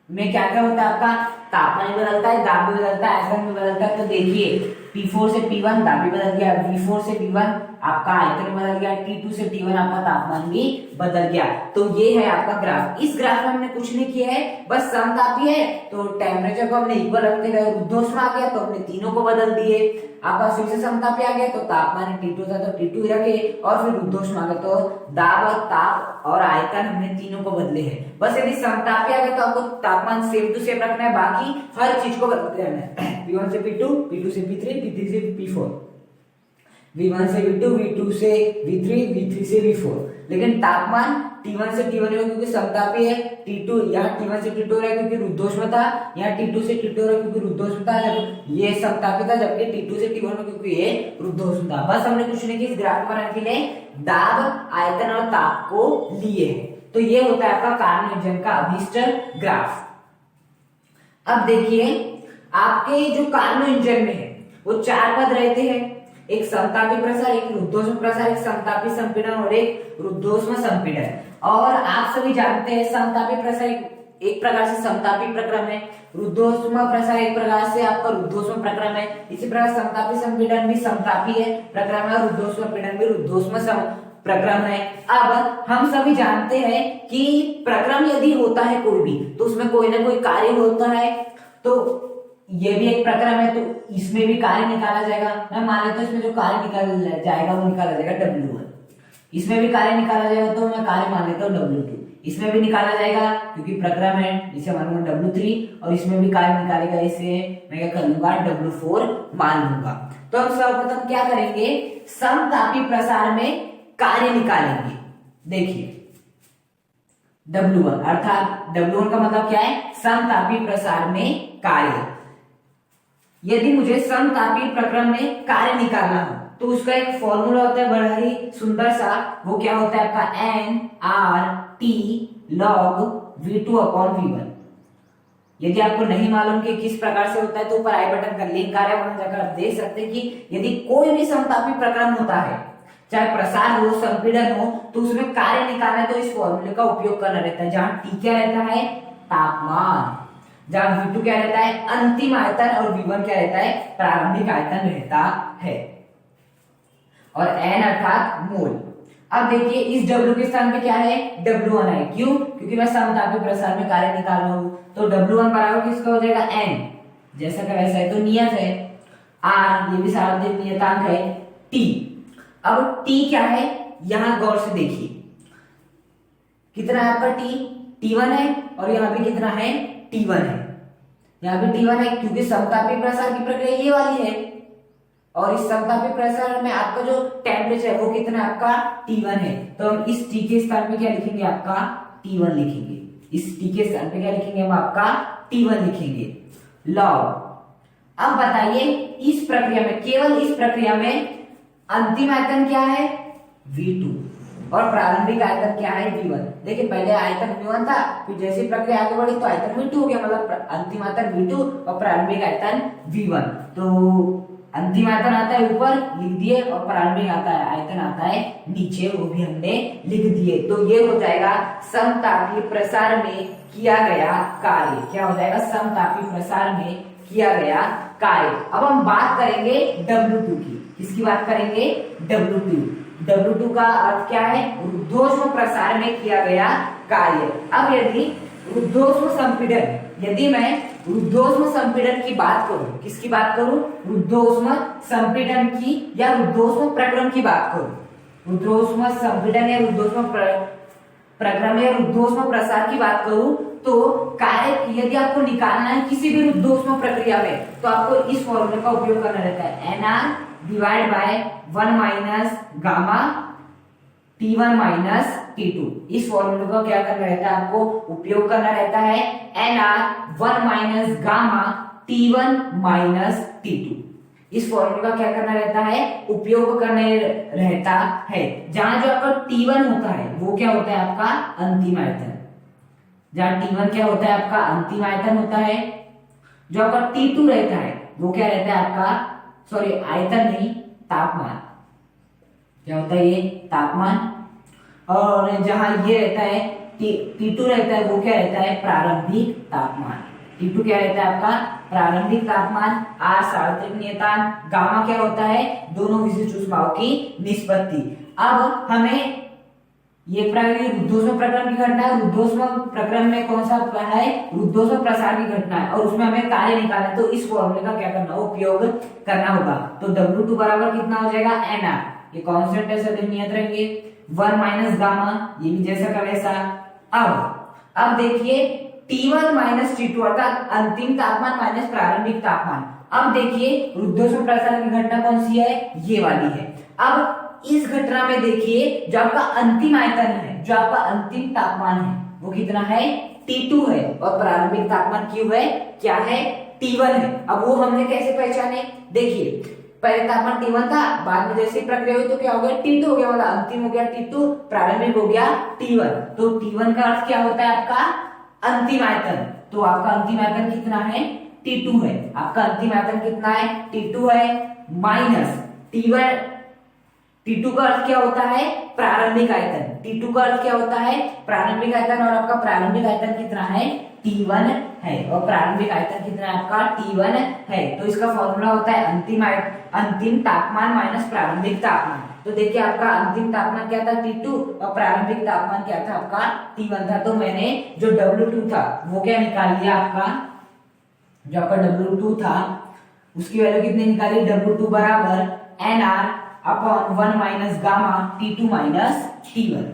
A: में क्या क्या होता है, आपका तापमान भी बदलता है, दाब भी बदलता है, आयतन भी बदलता है। तो देखिए P4 से P1 दाब भी बदल गया, V4 से P1 आपका आयतन बदल गया, T2 से T1 आपका तापमान भी बदल गया। तो ये है आपका ग्राफ। इस ग्राफ में हमने कुछ नहीं किया है, बस समतापी है तो टेम्परेचर को हमने इक्वल रखते गए। रुद्धोष्म आ गया तो हमने तीनों को बदल दिए। आपका फिर से समतापी आ गया तो तापमान T2 था तो T2 ही रखे, और फिर रुद्धोष्म आ गया तो दाब और ताप और आयतन हमने तीनों को बदले हैं। बस यदि समतापी आ गया तो आपको तापमान सेम टू सेम रखना है, बाकी हर चीज को बदलते रहना है। P1 से P2, P2 से P3, P3 से P4, V1 से V2, V2 से V3, V3 से V4। लेकिन तापमान T1 से T1 है क्योंकि समतापी है, T2 यहाँ T1 से T2 रहा क्योंकि रुद्धोष्म था, यहाँ T2 से T2 रहा क्योंकि रुद्धोष्म था, जब ये समतापी था, जबकि T2 से T1 में क्योंकि ये रुद्धोष्म था। बस हमने कुछ नहीं किया, इस ग्राफ बनाने के लिए दाब, आयतन और ताप को लिए हैं। तो ये होता है आपका कार्नोइंजन का अभिष्ट ग्राफ। अब देखिए आपके जो कार्नो इंजन में है वो 4 पद रहते हैं, एक समतापी प्रसार, एक रुद्धोष्म प्रसार, एक समतापी संपीड़न और एक रुद्धोष्म संपीड़न। और आप सभी जानते हैं समतापी प्रसार एक प्रकार से समतापी प्रक्रम है, रुद्धोष्म प्रसार एक प्रकार से आपका रुद्धोष्म प्रक्रम है। इसी प्रकार समतापी संपीड़न भी समतापी है प्रक्रम है, रुद्धोष्म संपीड़न भी रुद्धोष्म प्रक्रम है। अब हम सभी जानते हैं कि प्रक्रम यदि होता है कोई भी तो उसमें कोई ना कोई कार्य होता है, तो ये भी एक प्रक्रम है तो इसमें भी कार्य निकाला जाएगा। मैं मान लेता हूं इसमें जो कार्य निकाला जाएगा वो निकाला जाएगा W1, इसमें भी कार्य निकाला जाएगा तो मैं कार्य मान लेता हूँ W2, इसमें भी निकाला जाएगा क्योंकि प्रक्रम है इसे मानूंगा W3, और इसमें भी कार्य निकालेगा इसे मैं क्या कर लूंगा W4 मान लूंगा। तो हम सर्वप्रथम क्या करेंगे, समतापी प्रसार में कार्य निकालेंगे। देखिए W1 अर्थात W1 का मतलब क्या है, समतापी प्रसार में कार्य। यदि मुझे समतापी प्रक्रम में कार्य निकालना हो तो उसका एक फॉर्मूला होता है बड़ा ही सुंदर सा, वो क्या होता है आपका nRT log V2/V1। यदि आपको नहीं मालूम कि किस प्रकार से होता है तो ऊपर आई बटन का लिंक आ रहा है, वहां जाकर आप देख सकते हैं कि यदि कोई भी समतापी प्रक्रम होता है, चाहे प्रसार हो संपीड़न हो, तो उसमें कार्य निकालना है तो इस फॉर्मूले का उपयोग करना रहता है। जहां T क्या रहता है, तापमान, जहां V2 क्या रहता है, अंतिम आयतन, और V1 क्या रहता है, प्रारंभिक आयतन रहता है, और N अर्थात मोल। अब देखिए इस W के स्थान पे क्या है, W1 है। क्यों, क्योंकि मैं समतापी प्रसार में कार्य निकाल रहा हूं, तो W1 बराबर किसका हो जाएगा, N, जैसा का वैसा है तो नियत है, R ये भी सार्वत्रिक नियतांक है, T। अब T क्या है, यहां गौर से देखिए कितना है आपका T, T1 है, और यहां भी कितना है, T1 है, यहाँ पे T1 है क्योंकि समतापी प्रसार की प्रक्रिया ये वाली है, और इस समतापी प्रसार में आपका जो टेम्परेचर है वो कितना है, आपका T1 है। तो हम इस T के स्थान पे क्या लिखेंगे, आपका T1 लिखेंगे, इस T के स्थान पे क्या लिखेंगे, हम आपका T1 लिखेंगे, लॉग। अब बताइए इस प्रक्रिया में, केवल इस प्रक्रिया में अंतिम आयतन क्या है, V2, और प्रारंभिक आयतन क्या है, V1। देखिए पहले आयतन V1 था, फिर जैसी प्रक्रिया आगे बढ़ी तो आयतन V2 हो गया, मतलब अंतिम आयतन V2 और प्रारंभिक आयतन V1। तो अंतिम आयतन आता है ऊपर लिख दिए, और प्रारंभिक आता है आयतन आता है नीचे, वो भी हमने लिख दिए। तो ये हो जाएगा समतापी प्रसार में किया गया कार्य। क्या हो जाएगा, समतापी प्रसार में किया गया कार्य। अब हम बात करेंगे W2 की, किसकी बात करेंगे, W2। W2 का अर्थ क्या है? ऊर्ध्वश्म प्रसार में किया गया कार्य। अब यदि ऊर्ध्वश्म संपीड़न, यदि मैं ऊर्ध्वश्म संपीड़न की बात करूं, किसकी बात करूं? ऊर्ध्वश्म संपीड़न की या ऊर्ध्वश्म प्रक्रम की बात करूं। ऊर्ध्वश्म संपीड़न या ऊर्ध्वश्म प्रक्रम या ऊर्ध्वश्म प्रसार की बात करूं तो कार्य यदि आपको निकालना है किसी भी ऊर्ध्वश्म प्रक्रिया में तो आपको इस फॉर्मूले का उपयोग करना रहता है, NR divide by 1 minus gamma T1 minus T2। इस फॉर्मूले का क्या करना रहता है? आपको उपयोग करना रहता है NR 1 minus gamma T1 minus T2। इस फॉर्मूले का क्या करना रहता है? उपयोग करना रहता है। जहां जो आपका T1 होता है वो क्या होता है? आपका अंतिम आयतन। जहां T1 क्या होता है? आपका अंतिम आयतन होता है। जो आपका T2 रहता है वो क्या रहता है? आपका सॉरी आयतन नहीं, तापमान। क्या होता है? ये तापमान। और जहां ये रहता है T2 रहता है वो क्या रहता है? प्रारंभिक तापमान। T2 क्या रहता है? आपका प्रारंभिक तापमान। R सार्वत्रिक नियतांक, गामा क्या होता है? दोनों विशिष्ट ऊष्माओं की निष्पत्ति। अब हमें ये ऊर्ध्वश्म प्रक्रम की घटना है। ऊर्ध्वश्म प्रक्रम में कौन सा है? ऊर्ध्वश्म प्रसार की घटना है और उसमें हमें कार्य निकालना है तो इस फॉर्मूले का क्या करना? उपयोग करना होगा। तो W2 बराबर कितना हो जाएगा? NR, ये कांस्टेंट है, सदैव नियत रहेंगे। 1 माइनस गामा, ये भी जैसा का वैसा। अब देखिए T1 माइनस T2 अर्थात अंतिम तापमान माइनस प्रारंभिक तापमान। अब देखिए ऊर्ध्वश्म प्रसार की घटना कौन सी है? ये वाली है। अब इस घटना में देखिए जो आपका अंतिम आयतन है, जो आपका अंतिम तापमान है वो कितना है? T2 है और प्रारंभिक तापमान क्यों है? क्या है? T1 है। अब वो हमने कैसे पहचाने? देखिए पहले तापमान T1 था, बाद में जैसे प्रक्रिया हुई तो क्या हो गया? T2 हो गया, मतलब अंतिम हो गया T2, प्रारंभिक हो गया T1। तो T1 का अर्थ क्या होता है? आपका अंतिम आयतन। तो आपका अंतिम आयतन कितना है? T2 है। आपका अंतिम आयतन कितना है? T2 है माइनस T1। T2 का अर्थ क्या होता है? प्रारंभिक आयतन। T2 का अर्थ क्या होता है? प्रारंभिक आयतन। और आपका प्रारंभिक आयतन कितना है? T1 है। और प्रारंभिक आयतन कितना है? आपका T1 है। तो इसका फॉर्मूला होता है अंतिम तापमान माइनस प्रारंभिक तापमान। तो देखिए आपका अंतिम तापमान क्या था? T2 और प्रारंभिक तापमान क्या था? आपका T1 था। तो मैंने जो W2 था वो क्या निकाल लिया? आपका जो आपका W2 था उसकी वैल्यू कितनी निकाली? W2 बराबर NR upon 1 minus gamma T2 minus T1।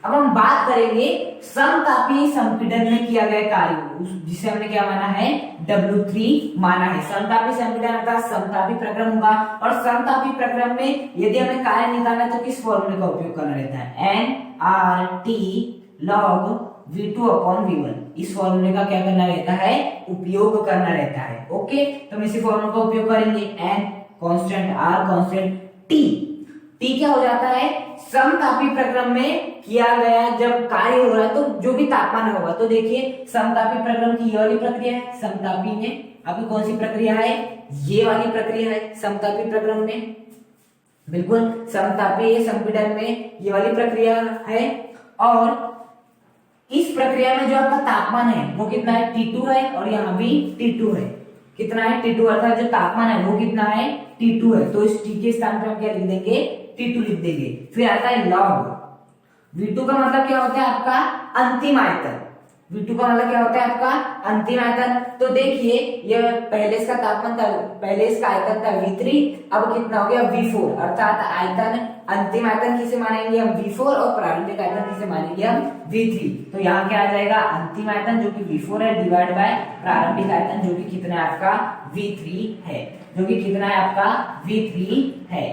A: अब हम बात करेंगे समतापी संपीड़न में किया गया कार्य, जिसे हमने क्या माना है? W3 माना है। समतापी संपीड़न अर्थात समतापी प्रक्रम होगा और समतापी प्रक्रम में यदि हमें कार्य निकालना है तो किस फॉर्मूले का उपयोग करना रहता है? nRT log V2 upon V1। इस फॉर्मूले का क्या करना रहता है? उपयोग करना रहता है। ओके, तो हम इसी फॉर्मूले का उपयोग करेंगे। n constant, R constant, T क्या हो जाता है? समतापी प्रक्रम में किया गया जब कार्य हो रहा है तो जो भी तापमान होगा। तो देखिए समतापी प्रक्रम की ये वाली प्रक्रिया है। समतापी में आपकी कौन सी प्रक्रिया है? ये वाली प्रक्रिया है समतापी प्रक्रम में। बिल्कुल समतापी संपीड़न में ये वाली प्रक्रिया है। और इस प्रक्रिया में जो आपका तापमान है वो कितना है? T2 है और यहाँ भी T2 है। कितना है? T2 अर्थात जो तापमान है वो कितना है? T2 है। तो इस T के स्थान पर हम क्या लिख देंगे? T2 लिख देंगे। फिर आता है log V2 का मतलब क्या होता है? आपका अंतिम आयतन। V2 का मतलब क्या होता है? आपका अंतिम आयतन। तो देखिए ये पहले इसका तापमान था, पहले इसका आयतन था V3, अब कितना हो गया? V4। अर्थात आयतन, अंतिम आयतन किसे मानेंगे हम? V4 और प्रारंभिक आयतन किसे मानेंगे हम? V3। तो यहाँ क्या आ जाएगा? अंतिम आयतन जो कि V4 है डिवाइड बाय प्रारंभिक आयतन जो कि कितना है? आपका V3 है। जो कि कितना है? आपका V3 है।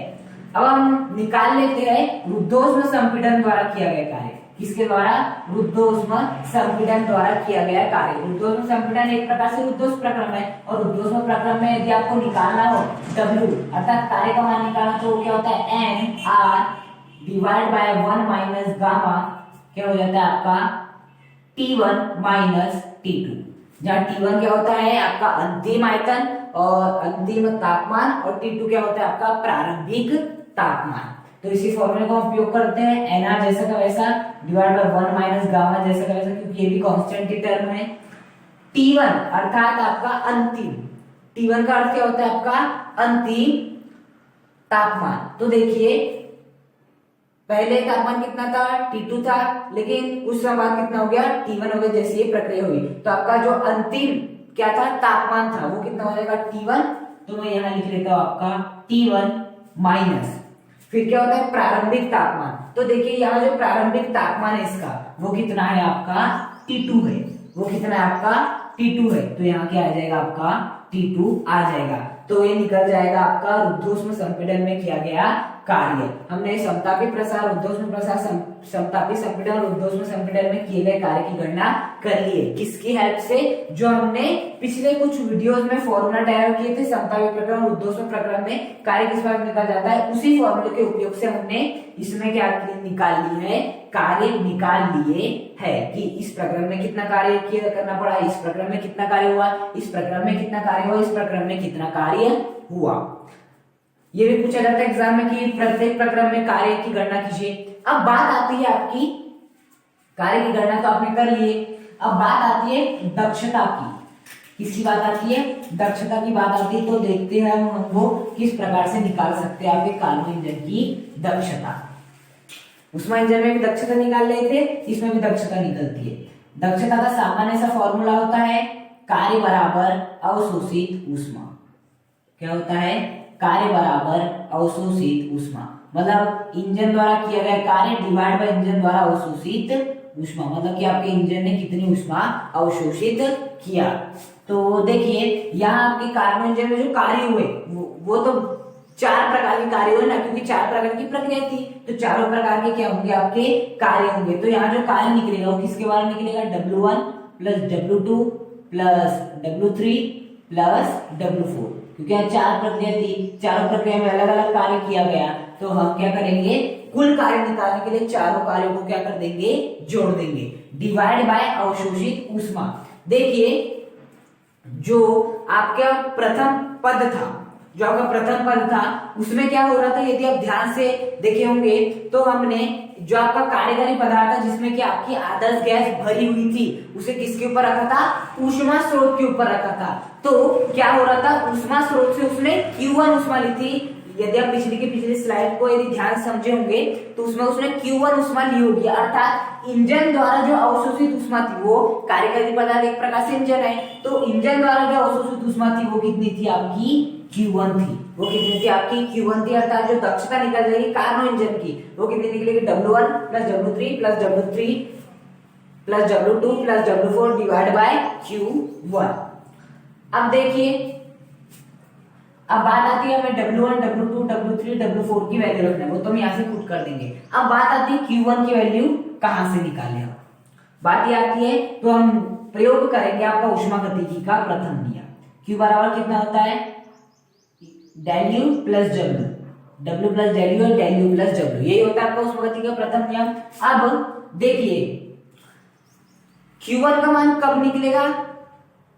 A: अब हम निकाल लेते हैं ऊर्ध्वश्म संपीड़न द्वारा किया गया कार्य। किसके द्वारा? ऊर्ध्वश्म संपीड़न द्वारा किया गया कार्य। ऊर्ध्वश्म संपीड़न एक प्रकार से ऊर्ध्वश्म प्रक्रम है और ऊर्ध्वश्म प्रक्रम में यदि आपको निकालना हो W अर्थात कार्य का मान निकालना तो क्या होता है? NR divide by 1 minus gamma क्या हो जाता है? आपका T1 माइनस T2। जहाँ T1 क्या होता है? आपका अंतिम आयतन और अंतिम तापमान और T2 क्या होता है? आपका प्रारंभिक तापमान। तो इसी फॉर्मूले का उपयोग करते हैं। NR जैसा का वैसा डिवाइड बाय 1 माइनस गामा जैसा का वैसा, क्योंकि ये भी कांस्टेंट की टर्म है। T1 अर्थात आपका अंतिम, T1 का अर्थ क्या होता है? आपका अंतिम तापमान। तो देखिए पहले तापमान कितना था, T2 था, लेकिन कुछ समय बाद कितना हो गया, T1 हो गया जैसे ये प्रक्रिया हुई। तो आपका जो अंतिम क्या था तापमान था वो कितना हो जाएगा T1। तो मैं यहाँ लिख लेता हूँ आपका T1 माइनस, फिर क्या होता है प्रारंभिक तापमान। तो देखिए यहाँ जो प्रारंभिक तापमान है इसका वो कितना है आपका T2 है, वो कितना है आपका T2 है। तो यहाँ क्या आ जाएगा आपका T2 आ जाएगा। तो ये निकल जाएगा आपका रुद्धोष्म संपीड़न में किया गया कार्य। हमने समतापी प्रसार, रुद्धोष्म प्रसार, समतापी संपीड़न और रुद्धोष्म संपीड़न में किए गए कार्य की गणना कर ली है। किसकी हेल्प से, जो हमने पिछले कुछ वीडियोस में फॉर्मूला डेराइव किए थे समतापी प्रकरण और रुद्धोष्म प्रकरण में कार्य किस प्रकार निकल जाता है, उसी फॉर्मूले के उपयोग से हमने इसमें क्या निकाल ली है, कार्य निकाल लिए है कि इस प्रकरण में कितना कार्य किया करना पड़ा, इस प्रकरण में कितना कार्य हुआ, इस प्रकरण में कितना कार्य हुआ, इस प्रकरण में कितना कार्य हुआ। ये भी पूछा जाता है एग्जाम में कि प्रत्येक प्रकरण में कार्य की गणना कीजिए। अब बात आती है आपकी कार्य की गणना तो आपने कर लिए, अब बात आती है दक्षता की। किसकी बात आती है, दक्षता की बात आती है। तो देखते हैं हम उनको किस प्रकार से निकाल सकते हैं आपके कार्बो इंजन की दक्षता। उष्मा इंजन में भी दक्षता निकाल रहे थे, इसमें भी दक्षता निकलती है। दक्षता का सामान्य सा फॉर्मूला होता है कार्य बराबर अवशोषित ऊष्मा। क्या होता है, कार्य बराबर अवशोषित ऊष्मा, मतलब इंजन द्वारा किया गया कार्य डिवाइड बाय इंजन द्वारा अवशोषित ऊष्मा, मतलब कि आपके इंजन ने कितनी ऊष्मा अवशोषित किया। तो देखिए यहाँ आपके कार्बन इंजन में जो कार्य हुए वो तो 4 प्रकार के कार्य हुए ना, क्योंकि 4 प्रकार की प्रक्रिया थी, तो चारों प्रकार के क्या होंगे आपके कार्य होंगे। तो यहाँ जो कार्य निकलेगा वो किसके बारे में निकलेगा, W1 plus W2 plus W3 plus W4, क्योंकि यहाँ 4 प्रक्रिया थी, चारों प्रक्रिया में अलग अलग कार्य किया गया। तो हम क्या करेंगे, कुल कार्य निकालने के लिए चारों कार्यों को क्या कर देंगे, जोड़ देंगे। डिवाइड बाय अवशोषित ऊष्मा। देखिए जो आपका प्रथम पद था, जो आपका प्रथम पद था उसमें क्या हो रहा था, यदि आप ध्यान से देखे होंगे तो हमने जो आपका कार्यकारी पदार्थ था जिसमें कि आपकी आदर्श गैस भरी हुई थी उसे किसके ऊपर रखा था, ऊष्मा स्रोत के ऊपर रखा था। तो क्या हो रहा था, ऊष्मा स्रोत से उसने Q1 ऊष्मा ली थी। यदि आप पिछली स्लाइड को यदि ध्यान समझे होंगे तो उसमें उसने Q1 ऊष्मा ली होगी, अर्थात इंजन द्वारा जो अवशोषित ऊष्मा थी, वो कार्यकारी पदार्थ एक प्रकार से इंजन है, तो इंजन द्वारा जो अवशोषित ऊष्मा थी वो कितनी थी आपकी Q1 थी। वो कितनी थी आपकी Q1 थी, अर्थात जो दक्षता निकल जाएगी कार्बो इंजन की वो कितनी निकलेगी, W1 plus W3 plus W3 plus W2 plus W4 divide by Q1। अब देखिए अब बात आती है हमें W1 W2 W3 W4 की वैल्यू रखना है, वो तो हम यहाँ से पुट कर देंगे। अब बात आती है Q1 की वैल्यू कहां से निकालें। हम बात ये आती है तो हम प्रयोग करेंगे आपका ऊष्मागतिकी का प्रथम नियम। Q बराबर कितना होता है, del U plus W, W plus del U और डेल U प्लस W, यही होता है आपका ऊष्मागतिकी का प्रथम नियम। अब देखिए Q1 का मान कब निकलेगा,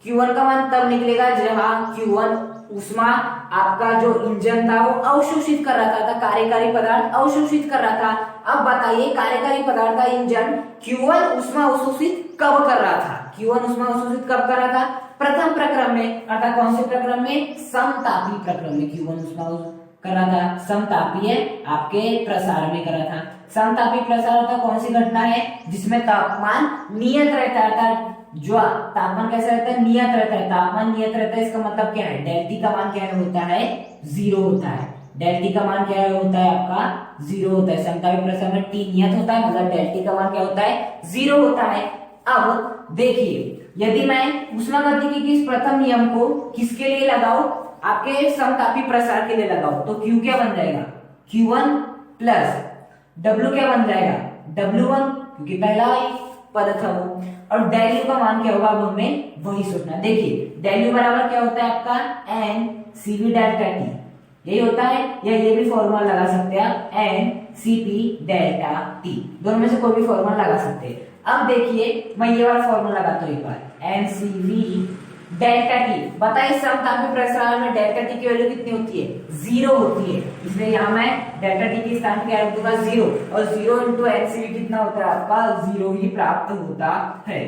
A: Q1 का मान तब निकलेगा जहां Q1 ऊष्मा आपका जो इंजन था वो अवशोषित कर रहा था, कार्यकारी पदार्थ अवशोषित कर रहा था। अब बताइए कार्यकारी पदार्थ का इंजन Q1 ऊष्मा अवशोषित कब कर रहा था, Q1 ऊष्मा अवशोषित कब कर रहा था, प्रथम प्रक्रम में, अर्थात कौन से प्रक्रम में, समतापी प्रक्रम में Q1 ऊष्मा कर रहा था। समतापीय आपके प्रसार में कर रहा था। समतापी प्रसार होता कौन सी घटना है जिसमें तापमान नियत रहता है, जो तापमान कैसा रहता है, नियत रहता है। तापमान नियत रहता है इसका मतलब क्या है, डेल टी का मान क्या होता है, 0 होता है। डेल टी का मान क्या होता है आपका 0 होता है। समतापी प्रसार में टी नियत होता है, मतलब डेल टी का मान क्या होता है, 0 होता है। अब देखिए यदि मैं ऊष्मागतिकी के इस प्रथम नियम को किसके लिए लगाऊं, आपके समतापी प्रसार के लिए लगाओ, तो Q क्या बन जाएगा, Q1 प्लस W क्या बन जाएगा, W1, क्योंकि पहला ही पद था वो, और डेल U का मान क्या होगा, अब हमें वही सोचना। देखिए डेल U बराबर क्या होता है आपका N Cv डेल्टा T, यही होता है, या ये भी फॉर्मूला लगा सकते हैं आप, N Cp डेल्टा T, दोनों में से कोई भी फॉर्मूला लगा सकते हैं। अब देखिए मैं ये वाला फॉर्मूला लगाता हूँ एक बार, N Cv डेल्टा टी। बताइए समतापी प्रसार में डेल्टा टी की वैल्यू कितनी होती है, 0 होती है, इसलिए यहाँ मैं डेल्टा टी के स्थान पे क्या रख दूंगा, 0, और 0 इंटू एनसीवी कितना होता है आपका, 0 ही प्राप्त होता है।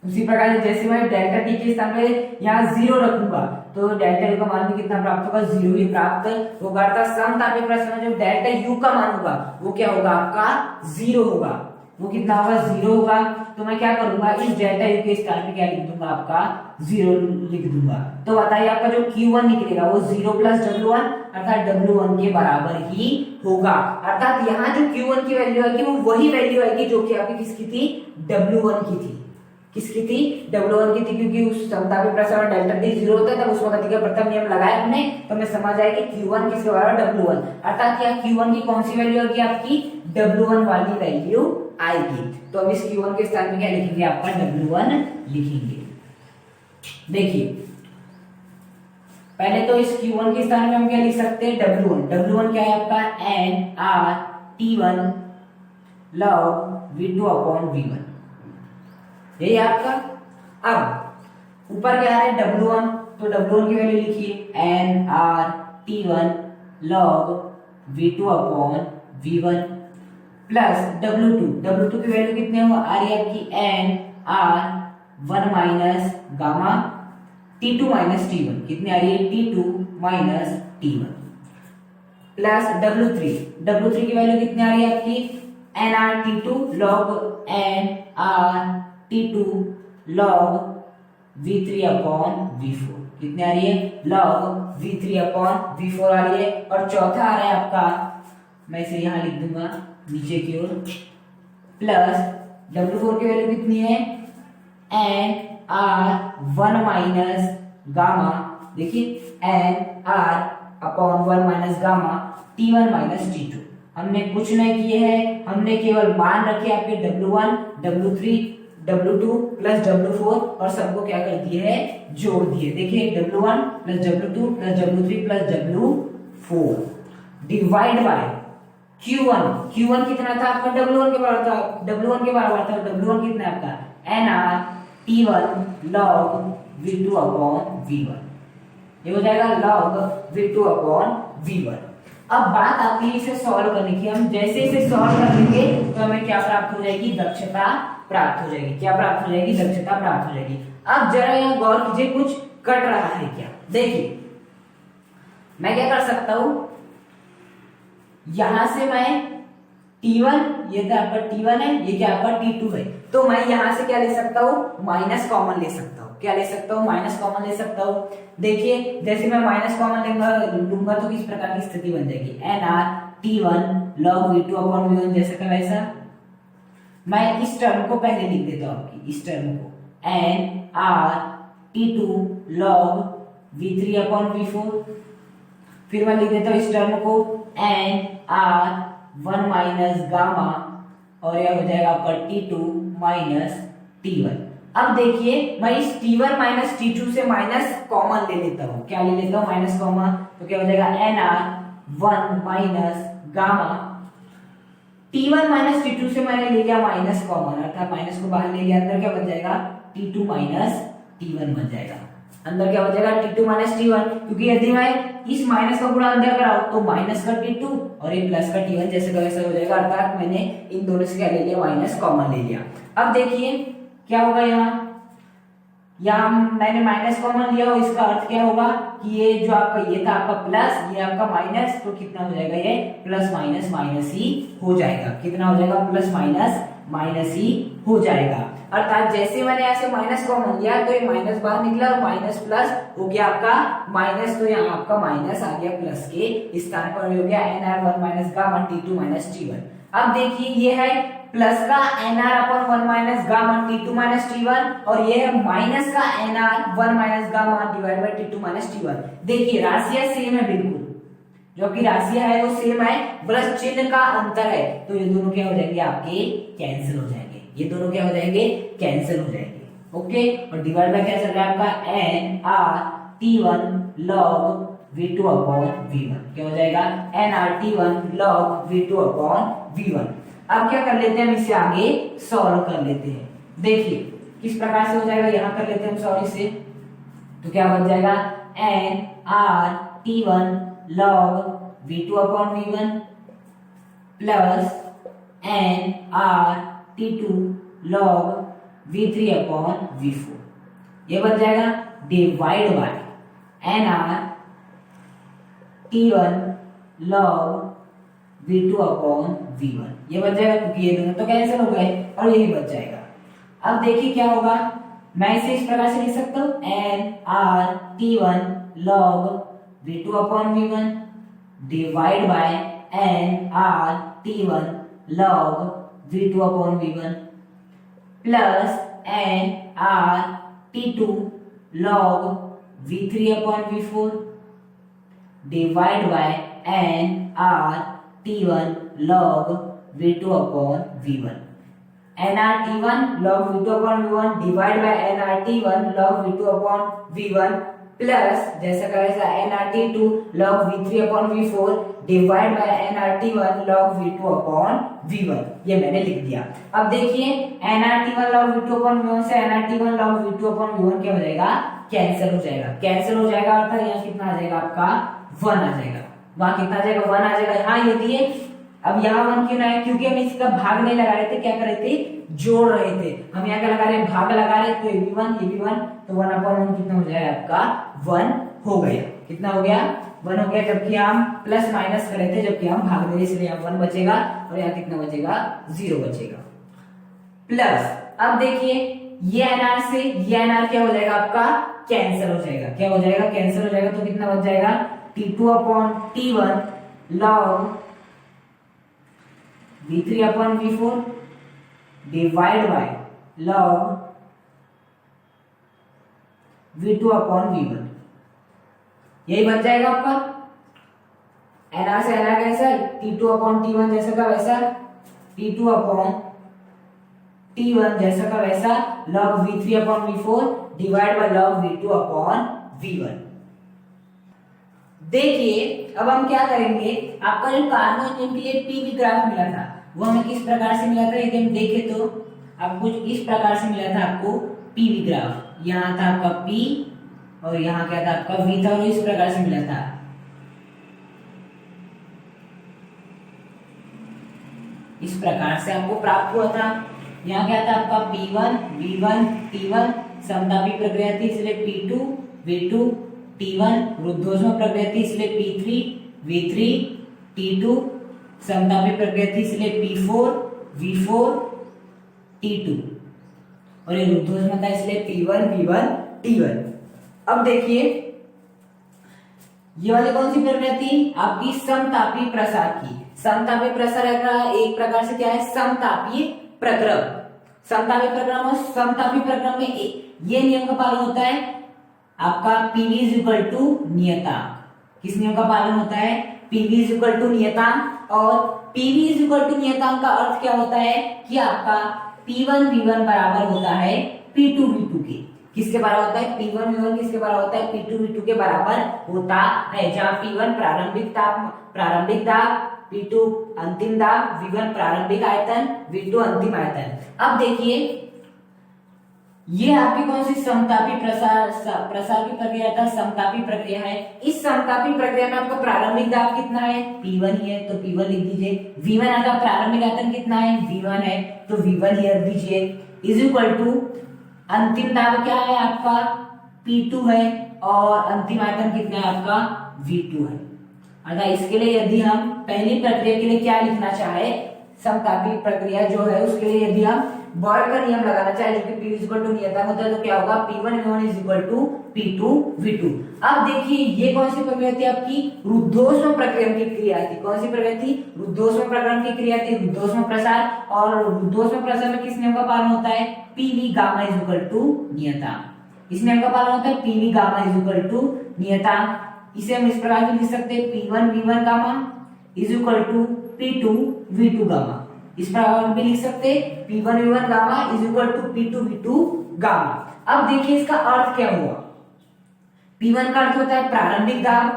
A: उसी प्रकार से जैसे मैं डेल्टा टी के स्थान पे यहाँ 0 रखूंगा, तो डेल्टा यू का मान भी कितना प्राप्त होगा, 0 ही प्राप्त होगा। अर्थात समतापी प्रश्न में जो डेल्टा यू का मान होगा वो क्या होगा, आपका 0 होगा। वो कितना होगा, 0 होगा। तो मैं क्या करूंगा, इस डेल्टा यू के स्थान पे क्या लिख दूंगा, आपका 0 लिख दूंगा। तो बताइए आपका जो Q1 निकलेगा वो 0 प्लस W1 अर्थात W1 के बराबर ही होगा। अर्थात यहाँ जो Q1 की वैल्यू आएगी वो वही वैल्यू आएगी जो कि आपकी किसकी थी, W1 की थी। किसकी थी, W1 की थी, क्योंकि उस समतापी प्रश्न में डेल्टा T 0 होता है तब उस गति का प्रथम नियम लगाया हमने, तो हमें समझ आया कि Q1 किसके बराबर, W1। अर्थात यहाँ Q1 की कौन सी वैल्यू आएगी, आपकी W1 वाली वैल्यू आएगी। तो अब इस Q1 के स्थान में क्या लिखेंगे, आपका W1 लिखेंगे। देखिए पहले तो इस Q1 के स्थान में हम क्या लिख सकते हैं, W1। W1 क्या है आपका, nRT1 log V2 upon V1, यही आपका। अब ऊपर क्या है, W1, तो W1 की वैल्यू लिखिए nRT1 log V2 upon V1 plus W2 की वैल्यू कितने हो आ रही है आपकी, nR1 minus gamma T2 minus T1, कितने आ रही है, T2 minus T1 plus W3 की वैल्यू कितनी आ रही है आपकी, nRT2 log nRT2 log V3 upon V4, कितनी आ रही है, log V3 अपॉन V4 आ रही है। और चौथा आ रहा है आपका, मैं इसे यहां लिख दूंगा नीचे की ओर, प्लस W4 की वैल्यू कितनी है, nR1 माइनस गामा, देखिए nR upon 1 minus gamma T1 minus T2। हमने कुछ नहीं किए हैं, हमने केवल मान रखे आपके W1, W3, W2 plus W4 और सबको क्या कर दिए है, जोड़ दिए। देखिए W1 plus W2 plus W3 plus W4 divide by Q1 कितना था आपका, W1 के बराबर था, W1 कितना है आपका, nRT1 log V2 upon V1, ये हो जाएगा log V2 अपॉन V1। अब बात आती है इसे सॉल्व करने की। हम जैसे इसे सॉल्व कर लेंगे तो हमें क्या प्राप्त हो जाएगी, दक्षता प्राप्त हो जाएगी। क्या प्राप्त हो जाएगी, दक्षता प्राप्त हो जाएगी। अब जरा यहाँ गौर कीजिए, कुछ कट रहा है क्या, देखिए मैं क्या कर सकता हूं, यहां से मैं T1, ये तो आपका T1 है, ये क्या आपका T2 है, तो मैं यहां से क्या ले सकता हूं, माइनस कॉमन ले सकता हूं। क्या ले सकता हूं, माइनस कॉमन ले सकता हूं। देखिए जैसे मैं माइनस कॉमन लूंगा तो किस प्रकार की स्थिति बन जाएगी, nRT1 log V2 upon V1 जैसा का वैसा। मैं इस टर्म को पहले लिख देता हूं, आपकी इस टर्म को nRT2 log V3 upon V4, फिर मैं लिख देता हूं इस टर्म को nR1 माइनस गामा और यह हो जाएगा आपका T2 माइनस T1। अब देखिए मैं इस T1 माइनस T2 से माइनस कॉमन ले लेता हूं। क्या ले लेता हूं, माइनस कॉमन, तो क्या हो जाएगा nR1 minus gamma. T1 minus T2 से मैंने ले लिया माइनस कॉमन, अर्थात माइनस को बाहर ले लिया, अंदर क्या बन जाएगा, T2 माइनस T1 बन जाएगा। अंदर क्या बचेगा, T2 माइनस T1, क्योंकि यदि मैं इस माइनस का गुणा अंदर कराऊं तो माइनस का T2 और ये प्लस का T1 जैसे का वैसा हो जाएगा। अर्थात मैंने इन दोनों से क्या ले लिया, माइनस कॉमन ले लिया। अब देखिए क्या होगा, यहाँ मैंने माइनस कॉमन लिया, इसका अर्थ क्या होगा कि ये जो आपका ये था आपका प्लस, ये आपका माइनस, तो कितना हो जाएगा, ये प्लस माइनस माइनस ही हो जाएगा। कितना हो जाएगा, प्लस माइनस माइनस ही हो जाएगा। अर्थात जैसे मैंने यहाँ से माइनस कॉमन लिया तो ये माइनस बाहर निकला और माइनस प्लस हो गया आपका माइनस, तो यहाँ आपका माइनस आ गया प्लस के स्थान पर, हो गया nR1 minus gamma T2 minus T1। अब देखिए ये है प्लस का nR upon 1 minus gamma T2 minus T1 और ये है माइनस का nR1 minus gamma divide by T2 minus T1। देखिए राशियां सेम है, बिल्कुल जो कि राशियां है वो सेम है, बस चिन्ह का अंतर है। तो ये दोनों क्या हो जाएंगे, आपके कैंसिल हो जाएंगे। ये दोनों क्या हो जाएंगे, कैंसिल हो जाएंगे। ओके, और डिवाइड बाय क्या चल रहा है आपका nRT1 log V2 upon V1। क्या हो जाएगा, nRT1 log V2 upon V1। अब क्या कर लेते हैं, हम इसे आगे सॉल्व कर लेते हैं। देखिए किस प्रकार से हो जाएगा, यहां कर लेते हैं हम सॉल्व इसे, तो क्या बन जाएगा nRT1 log V2 upon V1 plus nRT2 log V3 upon V4। ये बन जाएगा divide by NR T1 log V2 upon V1। ये बच जाएगा क्योंकि ये दोनों तो कैंसिल हो गए और यही बच जाएगा। अब देखिए क्या होगा, मैं इसे इस प्रकार से लिख सकता हूं NR T1 log V2 upon V1 divide by NR T1 log V2 upon V1 plus NR T2 log V3 upon V4 divide by NR T1 log V2 upon V1। NR T1 log V2 upon V1 divide by NR T1 log V2 upon V1 plus जैसा का वैसा NR T2 log V3 upon V4 divide by NR T1 log V2 upon V1। ये मैंने लिख दिया। अब देखिए NR T1 log V2 upon V1 से NR T1 log V2 upon V1 क्या हो जाएगा, कैंसिल हो जाएगा। कैंसिल हो जाएगा अर्थात यहाँ कितना आ जाएगा आपका 1 आ जाएगा। वहां कितना आ जाएगा 1 आ जाएगा। यहाँ ये दिए, अब यहाँ 1 क्यों ना है, क्योंकि हम इसका भाग नहीं लगा रहे थे, क्या कर रहे थे, जोड़ रहे थे। हम यहाँ क्या लगा रहे हैं, भाग लगा रहे हैं, तो ये भी 1 तो 1 अपॉन 1 कितना हो जाएगा आपका 1 हो गया। कितना हो गया 1 हो गया, जबकि हम प्लस माइनस कर रहे थे, जबकि हम भाग दे रहे, इसलिए यहाँ 1 बचेगा और यहाँ कितना बचेगा 0 बचेगा। प्लस अब देखिए ये NR से ये NR क्या हो जाएगा आपका, कैंसिल हो जाएगा। क्या हो जाएगा, कैंसिल हो जाएगा। तो कितना बच जाएगा T2 upon T1 log V3 upon V4 divide by log V2 upon V1। यही बच जाएगा आपका। NR से NR cancel, T2 upon T1 जैसा का वैसा, T2 अपॉन T1 जैसा का वैसा log V3 upon V4 divide by log V2 upon V1। देखिए अब हम क्या करेंगे, आपका जो कार्बोनियम के लिए पीवी ग्राफ मिला था वो हमें किस प्रकार से मिला था, यदि हम देखें तो आपको इस प्रकार से मिला था आपको पीवी ग्राफ। यहाँ था आपका P और यहाँ क्या था आपका V था और इस प्रकार से मिला था। इस प्रकार से आपको प्राप्त हुआ था। यहाँ क्या था आपका P1 V1 T1 समतापी प्रक्रिया थी इसलिए P2 V2 T1 रुद्धोष्म प्रक्रिया थी इसलिए P3 V3 T2 समतापी प्रक्रिया थी इसलिए P4 V4 T2 और ये रुद्धोष्म था इसलिए P1 V1 T1। अब देखिए ये वाली कौन सी प्रक्रिया थी, आपकी समतापी प्रसार की। समतापी प्रसार एक प्रकार से क्या है, समतापी प्रक्रम। समतापी प्रक्रम और समतापी प्रक्रम में ये नियम का पालन होता है आपका PV इज इक्वल टू नियतांक। किस नियम का पालन होता है, PV इज इक्वल टू नियतांक। और PV इज इक्वल टू नियतांक का अर्थ क्या होता है कि आपका P1 V1 बराबर होता है P2 V2 के। किसके बराबर होता है, P1 V1 किसके बराबर होता है, P2 V2 के बराबर होता है। जहां P1 प्रारंभिक दाब P2 अंतिम दाब, V1 प्रारंभिक आयतन, V2 अंतिम आयतन। अब देखिए ये आपकी कौन सी समतापी प्रसार की प्रक्रिया था, समतापी प्रक्रिया है। इस समतापी प्रक्रिया में आपका प्रारंभिक दाब कितना है, P1 ही है तो P1 लिख दीजिए। V1 आपका प्रारंभिक आयतन कितना है, V1 है तो V1 ही रख दीजिए। इज इक्वल टू अंतिम दाब क्या है आपका P2 है और अंतिम आयतन कितना है आपका V2 है। अर्थात इसके लिए यदि हम पहली प्रक्रिया के लिए क्या लिखना चाहे, समतापी प्रक्रिया जो है उसके लिए यदि हम बॉयल का नियम लगाना चाहे जो कि P इज इक्वल टू नियतांक होता है तो क्या होगा P1 V1 is equal to P2 V2। अब देखिए ये कौन सी प्रक्रिया थी आपकी, रुद्धोष्म प्रक्रम की क्रिया थी। कौन सी प्रक्रिया थी, रुद्धोष्म प्रक्रम की क्रिया थी, रुद्धोष्म प्रसार। और रुद्धोष्म प्रसार में किस नियम का पालन होता है, PV gamma is equal to नियतांक। इस नियम का पालन होता है PV gamma is equal to नियतांक। इसे हम इस प्रकार से लिख सकते हैं P1 V1 gamma is equal to P2 V2 gamma. इस प्रकार भी लिख सकते हैं P1 V1 gamma is equal to P2 V2 gamma. अब देखिए इसका अर्थ क्या हुआ, P1 का अर्थ होता है प्रारंभिक दाब,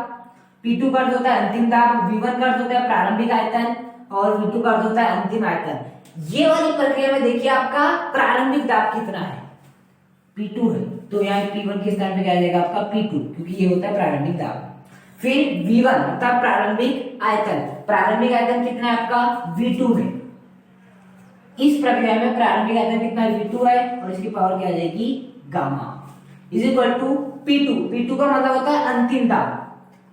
A: P2 का अर्थ होता है अंतिम दाब, V1 का अर्थ होता है प्रारंभिक आयतन और V2 का अर्थ होता है अंतिम आयतन। ये वाली प्रक्रिया में देखिए आपका प्रारंभिक दाब कितना है, P2 है तो यहाँ P1 के स्थान पे क्या आ जाएगा आपका P2 क्योंकि ये होता है प्रारंभिक दाब। फिर V1 अर्थात प्रारंभिक आयतन कितना है आपका V2 है। इस प्रक्रिया में प्रारंभिक आयतन कितना V2 है और इसकी पावर क्या आ जाएगी gamma is equal to P2 का मतलब होता है अंतिम दाब।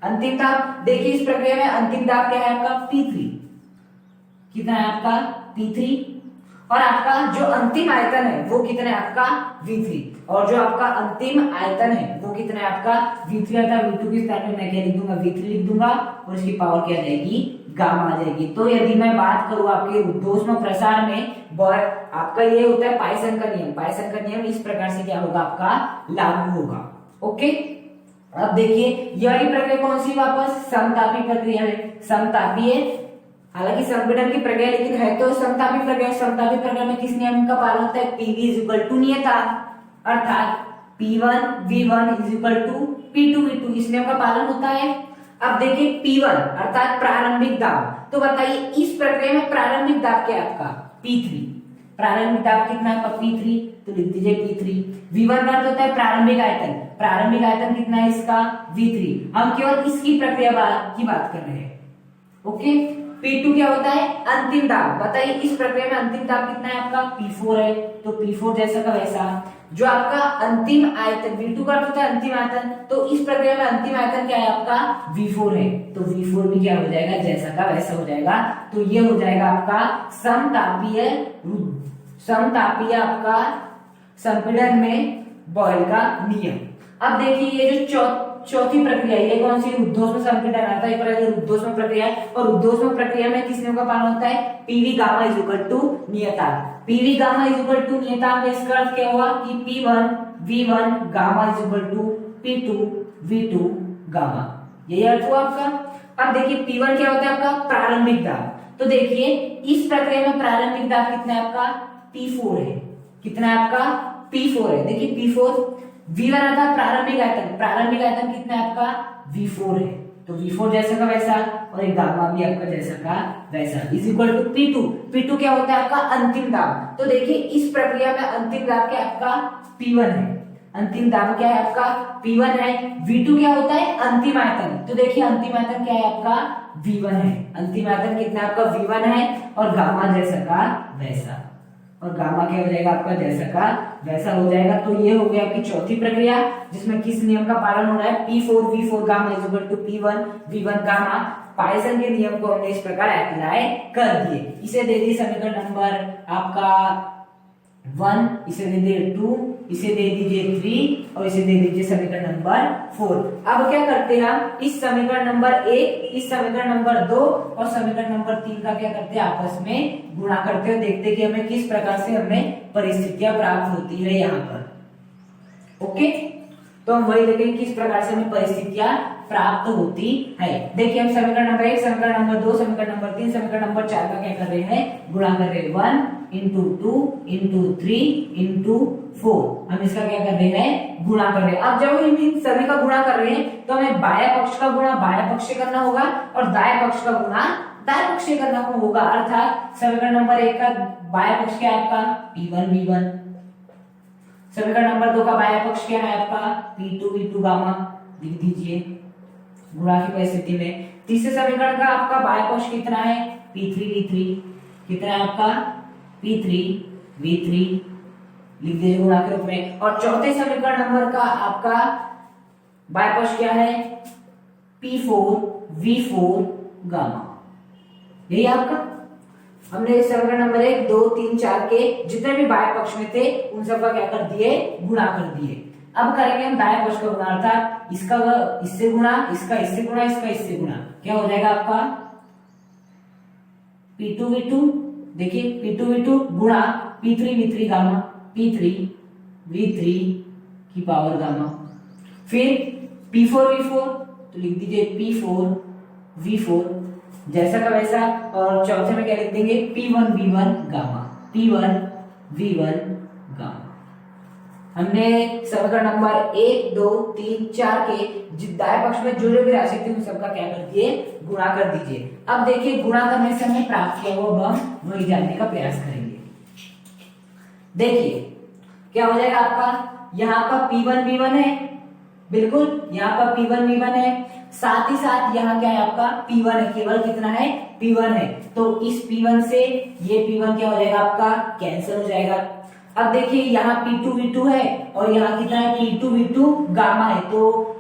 A: अंतिम दाब देखिए इस प्रक्रिया में अंतिम दाब क्या है आपका P3। कितना है आपका P3 और आपका जो अंतिम आयतन है वो कितना है आपका V3 और जो आपका अंतिम आयतन है वो कितना है आपका V3 अर्थात V2 की स्थान में मैं क्या लिख दूंगा V3 लिख दूंगा और इसकी पावर क्या आ जाएगी गामा आ जाएगी। तो यदि मैं बात करूं आपके ऊर्ध्वोष्म प्रसार में आपका ये होता है पाइसन का नियम। पाइसन का नियम इस प्रकार से क्या होगा आपका लागू होगा। ओके, अब देखिए ये वाली प्रक्रिया कौन सी वापस समतापी प्रक्रिया है। समतापी है, हालांकि संपीड़न की प्रक्रिया लेकिन है तो समतापी प्रक्रिया। समतापी प्रक्रिया में किस नियम का पालन होता है PV = नियतांक अर्थात P1 V1 = P2 V2 इस नियम का पालन होता है। अब देखिए P1 अर्थात प्रारंभिक दाब। तो बताइए इस प्रक्रिया में प्रारंभिक दाब क्या है आपका P3। प्रारंभिक दाब कितना है आपका P3 तो लिख दीजिए P3। V1 का अर्थ होता है प्रारंभिक आयतन। प्रारंभिक आयतन कितना है इसका V3। हम केवल इसकी प्रक्रिया की बात कर रहे हैं। ओके, P2 क्या होता है अंतिम दाब। बताइए इस प्रक्रिया में अंतिम दाब कितना है आपका P4 है तो P4 जैसा का वैसा। जो आपका अंतिम आयतन V2 का अर्थ होता है अंतिम आयतन, तो इस प्रक्रिया में अंतिम आयतन क्या है आपका V4 है तो V4 भी क्या हो जाएगा जैसा का वैसा हो जाएगा। तो ये हो जाएगा आपका समतापीय आपका संपीड़न में बॉयल का नियम। अब देखिए ये जो चौथी प्रक्रिया ये कौन सी ऊर्ध्वोष्म संपीड़न आता है। ऊर्ध्वोष्म प्रक्रिया और ऊर्ध्वोष्म प्रक्रिया में किस नियम का पालन होता है PV गामा = नियतांक। PV गामा = नियतांक इसका अर्थ क्या हुआ कि P1 V1 gamma = P2 V2 gamma. यही अर्थ हुआ आपका। अब देखिए P1 क्या होता है आपका प्रारंभिक दाब। तो देखिए इस प्रक्रिया में प्रारंभिक दाब कितना है आपका P4 है। कितना है आपका P4 है। देखिए P4 V1 अर्थात प्रारंभिक आयतन। प्रारंभिक आयतन कितना है आपका V4 है तो V4 जैसा का वैसा और एक गामा भी आपका जैसा का वैसा = P2। P2 क्या होता है आपका अंतिम दाब। तो देखिए इस प्रक्रिया में अंतिम दाब क्या आपका P1 है। अंतिम दाब क्या है आपका P1 है। V2 क्या होता है अंतिम आयतन। तो देखिए अंतिम आयतन क्या है आपका V1 है। अंतिम आयतन कितना आपका V1 है और गामा जैसा का वैसा और गामा क्या हो जाएगा आपका जैसा का वैसा हो जाएगा। तो ये हो गया आपकी चौथी प्रक्रिया जिसमें किस नियम का पालन हो रहा है P4 V4 gamma = P1 V1 gamma. पाइसन के नियम को हमने इस प्रकार अप्लाई कर दिए। इसे दे दी समीकरण नंबर आपका 1, इसे दे दिए 2, इसे दे दीजिए 3 और इसे दे दीजिए समीकरण नंबर 4। अब क्या करते हैं हम इस समीकरण नंबर 1 इस समीकरण नंबर 2 और समीकरण नंबर 3 का क्या करते हैं आपस में गुणा करते हैं। देखते हैं कि हमें किस प्रकार से हमें परिस्थितियां प्राप्त होती है यहाँ पर। ओके, तो हम वही देखेंगे किस प्रकार से हमें परिस्थितियां प्राप्त होती है। देखिए हम समीकरण नंबर 1 समीकरण नंबर 2 समीकरण नंबर 3 समीकरण नंबर 4 का क्या कर रहे हैं गुणा कर रहे हैं 1 × 2 × 3 × 4। हम इसका क्या कर रहे हैं गुणा कर रहे हैं। अब जब हम इन सभी का गुणा कर रहे हैं तो हमें बाह्य पक्ष का गुणा बाह्य पक्ष से करना होगा और दाह्य पक्ष का गुणा दाह्य पक्ष से करना होगा। अर्थात समीकरण नंबर 1 का बाह्य पक्ष क्या है आपका P1 V1। समीकरण नंबर 2 का बाह्य पक्ष क्या है आपका P2 V2 गामा। लिख दीजिए गुणा की परिस्थिति में। तीसरे समीकरण का आपका बाह्य पक्ष कितना है P3 V3। कितना है आपका P3 V3 लिख दीजिए गुणा के रूप में। और चौथे समीकरण नंबर का आपका बाह्य पक्ष क्या है P4 V4 गामा। यही आपका हमने समीकरण नंबर 1 2 3 4 के जितने भी बाह्य पक्ष में थे उन सब का क्या कर दिए गुणा कर दिए। अब करेंगे हम दाह्य पक्ष का गुणा अर्थात इसका इससे गुणा इसका इससे गुणा इसका इससे गुणा। क्या हो जाएगा आपका P2 V2। देखिए P2 V2 गुणा P3 V3 gamma P3 V3 की पावर गामा। फिर P4 V4 तो लिख दीजिए P4 V4 जैसा का वैसा और चौथे में क्या लिख देंगे P1 V1 gamma P1 V1 gamma. हमने समीकरण नंबर 1 2 3 4 के दाह्य पक्ष में जो जो भी राशि थी उन सबका क्या कर दिए गुणा कर दीजिए। अब देखिए गुणा करने से हमने प्राप्त किया वो अब हम वही जानने का प्रयास करेंगे। देखिए क्या हो जाएगा आपका यहाँ का P1 V1 है बिल्कुल यहाँ पर P1 V1 है साथ ही साथ यहाँ क्या है आपका P1 है। केवल कितना है P1 है तो इस P1 से ये P1 क्या हो जाएगा आपका कैंसिल हो जाएगा। अब देखिए यहाँ P2 V2 है और यहाँ कितना है P2 V2 गामा है, तो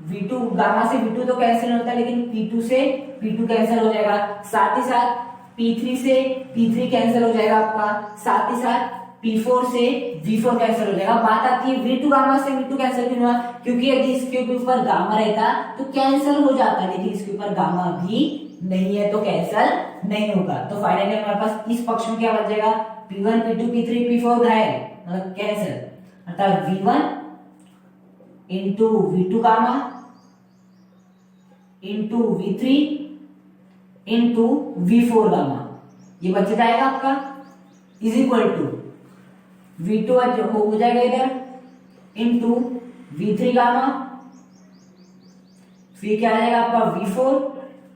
A: V2 गामा से V2 तो कैंसिल होता है, लेकिन P2 से P2 कैंसिल हो जाएगा, साथ ही साथ P3 से P3 कैंसिल हो जाएगा आपका, साथ ही साथ P4 से V4 कैंसिल हो जाएगा। बात आती है V2 गामा से V2 कैंसिल क्यों हुआ, क्योंकि यदि इसके ऊपर गामा रहता तो कैंसिल हो जाता, लेकिन इसके ऊपर गामा भी नहीं है तो कैंसिल नहीं होगा। तो फाइनली हमारे पास इस पक्ष में क्या बच जाएगा, P1 P2 P3 P4 घायल मतलब कैंसिल, अर्थात V1 into V2 gamma into V3 into V4 gamma, ये बच जाएगा आपका, इज इक्वल टू V2 हो जाएगा इधर इंटू V3 गामा, फिर क्या आ जाएगा आपका V4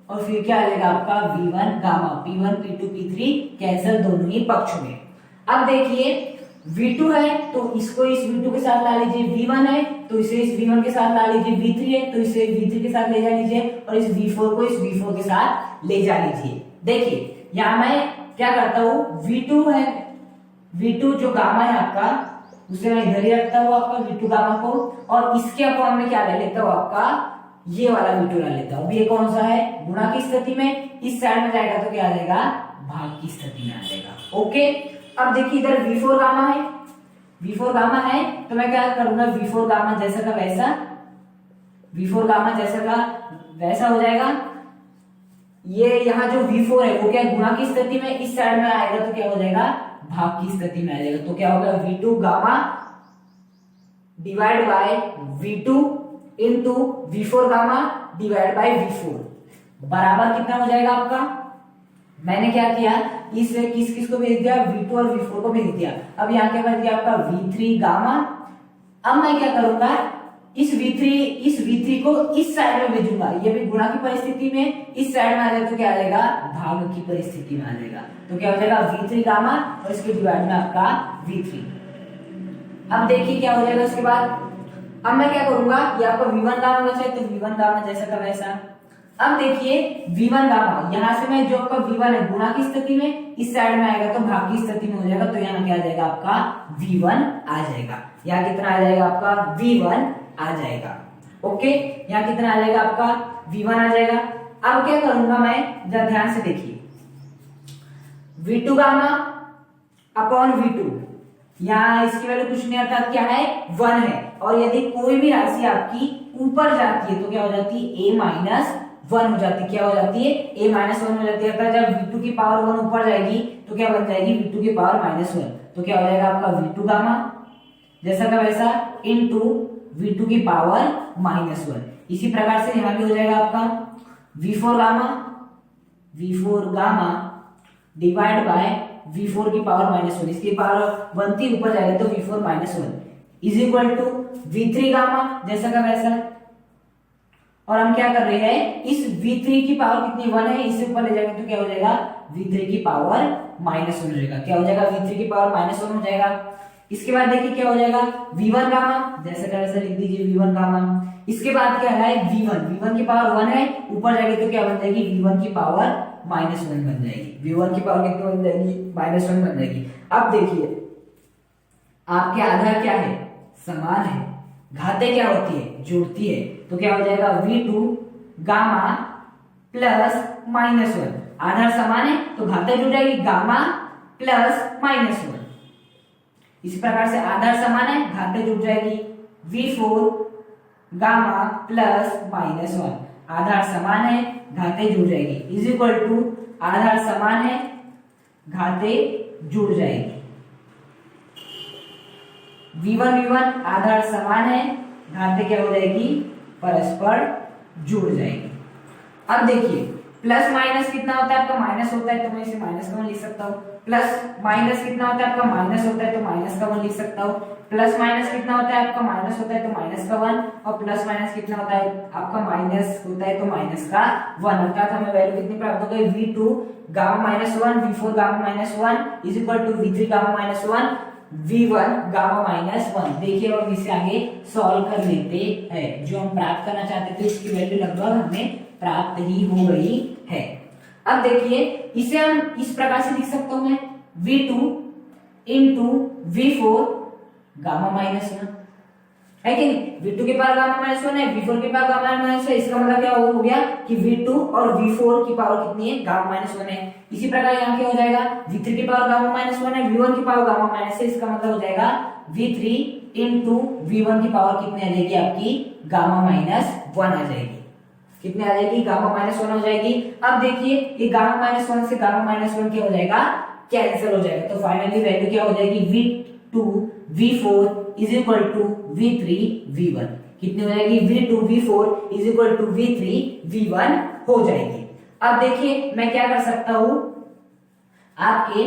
A: और फिर क्या आ जाएगा आपका V1 gamma, P1 P2 P3 cancel दोनों ही पक्ष में। अब देखिए V2 है तो इसको इस V2 के साथ ला लीजिए, V1 है तो इसे इस V1 के साथ ला लीजिए, V3 है तो इसे V3 के साथ ले जा लीजिए और इस V4 को इस V4 के साथ ले जा लीजिए। देखिए यहां मैं क्या करता हूं, V2 है, V2 जो गामा है आपका उसे मैं इधर ही रखता हूं आपका V2 गामा को, और इसके अपॉन में क्या ले लेता हूं आपका ये वाला V2 ला लेता हूं। अब ये कौन सा है, गुणा की स्थिति में, इस साइड में जाएगा तो क्या आ जाएगा, भाग की स्थिति में आ जाएगा। ओके, अब देखिए इधर V4 गामा है, V4 गामा है तो मैं क्या करूंगा, V4 गामा जैसा का वैसा, V4 गामा जैसा का वैसा हो जाएगा। ये यहाँ जो V4 है वो क्या गुणा की स्थिति में इस साइड में आएगा तो क्या हो जाएगा, भाग की स्थिति में आ जाएगा। तो क्या होगा, V2 gamma divide by V2 into V4 gamma divide by V4 बराबर कितना हो जाएगा आपका, मैंने क्या किया, इस किस किस को भेज दिया, V2 और V4 को भेज दिया। अब यहाँ क्या भेज दिया आपका V3 गामा। अब मैं क्या करूंगा, इस V3 को इस साइड में भेजूंगा, ये भी गुणा की परिस्थिति में इस साइड में आ जाए तो क्या आ जाएगा, भाग की परिस्थिति में आ जाएगा। तो क्या हो जाएगा V3 गामा और इसके डिवाइड में आपका V3। अब देखिए क्या हो जाएगा उसके बाद, अब मैं क्या करूंगा, ये आपका V1 गामा बचा है तो V1 गामा जैसा का वैसा। अब देखिए V1 गामा, यहां से मैं जो आपका V1 है गुणा की स्थिति में इस साइड में आएगा तो भाग की स्थिति में हो जाएगा, तो यहाँ क्या आ जाएगा आपका V1 आ जाएगा। यहाँ कितना आ जाएगा आपका V1 आ जाएगा। ओके, यहाँ कितना आ जाएगा आपका V1 आ जाएगा। अब क्या करूंगा मैं, जरा ध्यान से देखिए, V2 गामा अपॉन V2, यहाँ इसकी वैल्यू कुछ नहीं, अर्थात क्या है 1 है, और यदि कोई भी राशि आपकी ऊपर जाती है तो क्या हो जाती है, a माइनस 1 हो जाती है। क्या हो जाती है, a माइनस 1 हो जाती है। अर्थात जब V2 की पावर 1 ऊपर जाएगी तो क्या बन जाएगी, V2 की पावर माइनस 1, तो क्या हो जाएगा आपका V2 गामा जैसा का वैसा इंटू V2 की पावर माइनस 1। इसी प्रकार से यहाँ भी हो जाएगा आपका V4 gamma divide by V4 की पावर माइनस 1, इसकी पावर बनती ऊपर जाएगी तो V4 minus 1 is equal to V3 gamma जैसा का वैसा। और हम क्या कर रहे हैं, इस V3 की पावर कितनी 1 है, इससे ऊपर ले जाएंगे तो क्या हो जाएगा, V3 की पावर माइनस 1 हो जाएगा। क्या हो जाएगा, V3 की पावर माइनस 1 हो जाएगा। इसके बाद देखिए क्या हो जाएगा, V1 गामा जैसा का वैसा लिख दीजिए V1 गामा। इसके बाद क्या है, V1 की पावर 1 है, ऊपर जाएगी तो क्या बन जाएगी, V1 की पावर माइनस 1 बन जाएगी। V1 की पावर कितनी बन जाएगी, माइनस 1 बन जाएगी। अब देखिए आपके आधार क्या है, समान है, घातें क्या होती है, जुड़ती है, तो क्या हो जाएगा V2 गामा प्लस माइनस 1, आधार समान है तो घातें जुड़ जाएगी, गामा प्लस माइनस 1। इस प्रकार से आधार समान है, घातें जुड़ जाएगी, V4 गामा प्लस माइनस 1, आधार समान है, घातें जुड़ जाएगी, इज इक्वल टू आधार समान है, घातें जुड़ जाएगी। V1 आधार समान है, घातें क्या हो जाएगी, परस्पर जुड़ जाएगी। अब देखिए प्लस माइनस कितना होता है आपका, माइनस होता है तो मैं इसे माइनस का 1 लिख सकता हूँ। प्लस माइनस कितना होता है आपका, माइनस होता है तो माइनस का 1 लिख सकता हूँ। प्लस माइनस कितना होता है आपका, माइनस होता है तो माइनस का 1, और प्लस माइनस कितना होता है आपका, माइनस होता है तो माइनस का 1। अर्थात हमें वैल्यू कितनी प्राप्त हो गई, V2 gamma minus 1, V4 gamma minus 1 is equal to V3 gamma minus 1, V1 gamma minus 1। देखिए अब इसे आगे सॉल्व कर लेते हैं। जो हम प्राप्त करना चाहते थे इसकी वैल्यू लगभग हमें प्राप्त ही हो गई है। अब देखिए इसे हम इस प्रकार से लिख सकता हूं मैं, V2 into V4 gamma minus 1 है कि नहीं। V2 के पावर गामा माइनस 1 है, V4 के पावर गामा माइनस 1 है। इसका मतलब क्या हो गया कि V2 और V4 की पावर कितनी है, गामा माइनस 1 है। इसी प्रकार यहाँ क्या हो जाएगा, V3 की पावर गामा माइनस 1 है, V1 की पावर गामा माइनस है। इसका मतलब हो जाएगा V3 इंटू V1 की पावर कितनी आ जाएगी आपकी, गामा माइनस 1 आ जाएगी। कितनी आ जाएगी, गामा माइनस 1 हो जाएगी। अब देखिए ये गामा माइनस 1 से गामा माइनस 1 क्या हो जाएगा, कैंसिल हो जाएगा। तो फाइनली वैल्यू क्या हो जाएगी, V2 V4 is equal to V3 V1। कितनी हो जाएगी, V2 V4 is equal to V3 V1 हो जाएगी। अब देखिए मैं क्या कर सकता हूं, आपके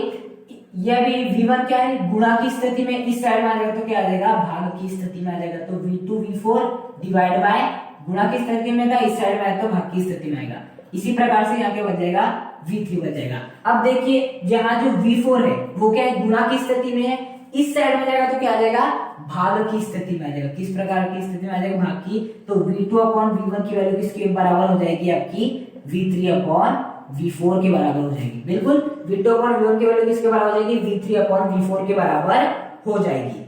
A: यह भी V1 क्या है, गुणा की स्थिति में इस साइड में आ जाएगा तो क्या आ जाएगा, भाग की स्थिति में आ जाएगा। तो V2 V4 डिवाइड बाय, गुणा की स्थिति में था, इस साइड में आया तो भाग की स्थिति में आएगा। इसी प्रकार से यहाँ क्या बच जाएगा, V3 बच जाएगा। अब देखिए जहां जो V4 है वो क्या है, गुणा की स्थिति में है, इस साइड में जाएगा तो क्या आ जाएगा, भाग की स्थिति में आ जाएगा। किस प्रकार की स्थिति में आ जाएगा, भाग की। तो V2 अपॉन V1 की वैल्यू किसके बराबर हो जाएगी आपकी, V3 अपॉन V4 के बराबर हो जाएगी। बिल्कुल V2 अपॉन V1 की वैल्यू किसके बराबर हो जाएगी, V3 अपॉन V4 के बराबर हो जाएगी।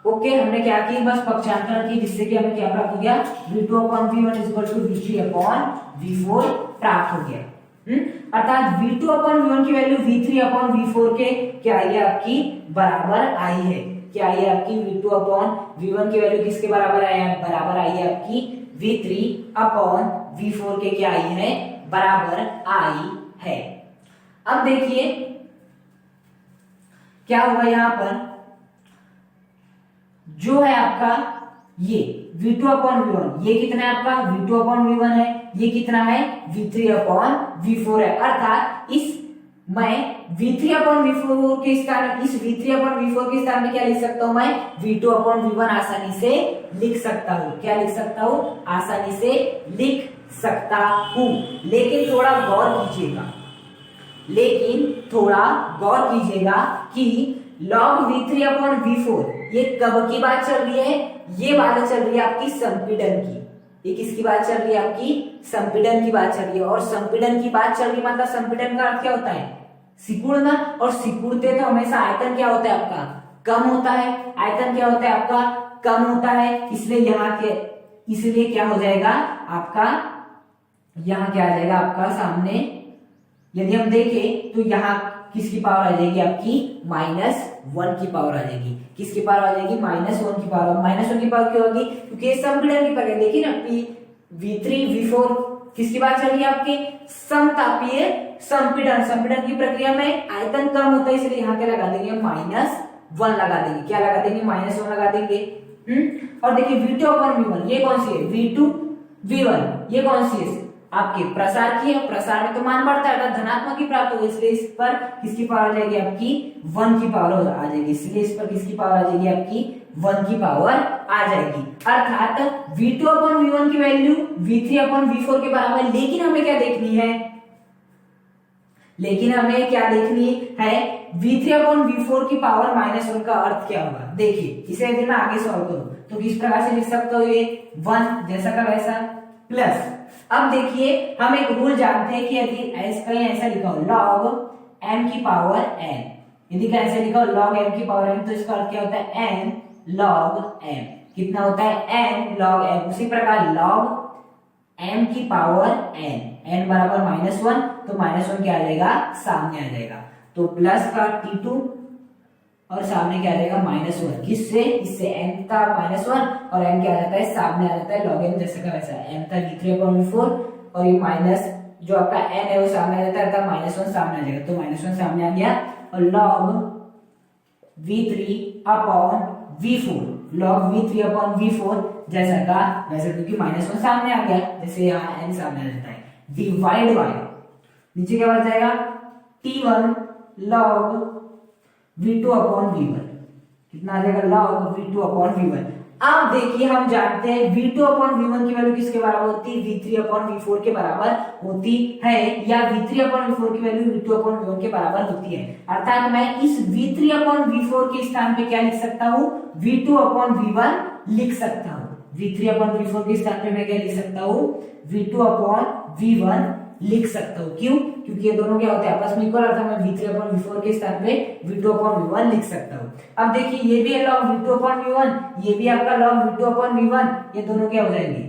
A: ओके, हमने क्या की, बस पक्षांतरण की, जिससे कि हमें क्या प्राप्त हो गया, V2 upon V1 is equal to V3 upon V4 प्राप्त हो गया। अर्थात V2 अपॉन V1 की वैल्यू V3 अपॉन V4 के क्या आई है, आपकी बराबर आई है। क्या आई है आपकी, V2 अपॉन V1 की वैल्यू किसके बराबर आई है, बराबर आई है आपकी V3 अपॉन V4 के क्या आई है, बराबर आई है। अब देखिए क्या होगा, यहां पर जो है आपका ये V2 अपॉन V1, ये कितना है आपका, V2 अपॉन V1 है, ये कितना है, V3 अपॉन V4 है। अर्थात इस मैं V3 अपॉन V4 के स्थान, इस V3 अपॉन V4 के स्थान में क्या लिख सकता हूं, मैं V2 अपॉन V1 आसानी से लिख सकता हूं। क्या लिख सकता हूं, आसानी से लिख सकता हूं। लेकिन थोड़ा गौर कीजिएगा, कि log V3 अपॉन V4 ये कब की बात चल रही है, ये बात चल रही है आपकी संपीड़न की। ये किसकी बात चल रही है, आपकी संपीड़न की बात चल रही है। और संपीड़न की बात चल रही है मतलब संपीड़न का अर्थ क्या होता है, सिकुड़ना। और सिकुड़ते तो हमेशा आयतन क्या होता है आपका, कम होता है। आयतन क्या होता है आपका, कम होता है। इसलिए क्या हो जाएगा आपका, यहाँ क्या आ जाएगा आपका सामने, यदि हम देखें तो यहाँ किसकी पावर आ जाएगी आपकी, -1 की पावर आ जाएगी। किसकी पावर आ जाएगी, -1 की पावर। -1 की पावर क्यों होगी, क्योंकि संपीड़न की प्रक्रिया देखिए ना, V3 V4 किसकी बात चल रही है आपकी, समतापीय संपीड़न। संपीड़न की प्रक्रिया में आयतन कम होता है, इसलिए यहाँ क्या लगा देंगे, -1 लगा देंगे। क्या लगा देंगे, -1 लगा देंगे। और देखिए V2 अपॉन V1 ये कौन सी है, V2 V1 ये कौन सी है, आपके प्रसार की है। प्रसार में तो मान बढ़ता है, धनात्मक ही प्राप्त होगा, इसलिए इस पर किसकी पावर आ जाएगी आपकी, 1 की पावर आ जाएगी। इसलिए इस पर किसकी पावर आ जाएगी आपकी, 1 की पावर आ जाएगी। अर्थात V2 अपॉन V1 की वैल्यू V3 अपॉन V4 के बराबर। लेकिन हमें क्या देखनी है, V3 अपॉन V4 की पावर -1 का अर्थ क्या होगा। देखिए इसे यदि मैं आगे सॉल्व करूं तो किस प्रकार से लिख सकता हूं, ये 1 जैसा का वैसा प्लस। अब देखिए हम एक रूल जानते हैं कि यदि कहीं ऐसा लिखा हो log m की पावर n, यदि कहीं ऐसा लिखा हो log m की पावर n, तो इसका अर्थ क्या होता है, n log m। कितना होता है, n log m। उसी प्रकार log m की पावर n बराबर -1, तो -1 क्या आ जाएगा, सामने आ जाएगा। तो प्लस का T2 और सामने क्या आ जाएगा, -1। किससे, इससे n था -1 और n क्या आ जाता है, सामने आ जाता है log m जैसे का वैसा। m था V3 अपॉन V4 और ये माइनस जो आपका n है वो सामने आ जाता है, -1 सामने आ जाएगा। तो -1 सामने आ गया और log V3 अपॉन V4 जैसा का वैसा, क्योंकि -1 सामने आ गया, जैसे यहाँ n सामने आ जाता है। डिवाइड बाय नीचे क्या बच जाएगा, T1 log V2 upon V1। कितना आ जाएगा, log V2 अपॉन V1। अब देखिए हम जानते हैं V2 अपॉन V1 की वैल्यू किसके बराबर होती है, V3 अपॉन V4 के बराबर होती है, या V3 अपॉन V4 की वैल्यू V2 अपॉन V1 के बराबर होती है। अर्थात मैं इस V3 अपॉन V4 के स्थान पे क्या लिख सकता हूँ, V2 अपॉन V1 लिख सकता हूँ। V3 अपॉन V4 के स्थान पे मैं क्या लिख सकता हूँ, V2 अपॉन V1 लिख सकता हूँ। क्यों? क्योंकि ये दोनों क्या होते हैं आपस में इक्वल, अर्थात मैं v3/v4 के स्थान पे v2/v1 लिख सकता हूँ। अब देखिए ये भी है log v2/v1, ये भी आपका log v2/v1, ये दोनों क्या हो जाएंगे?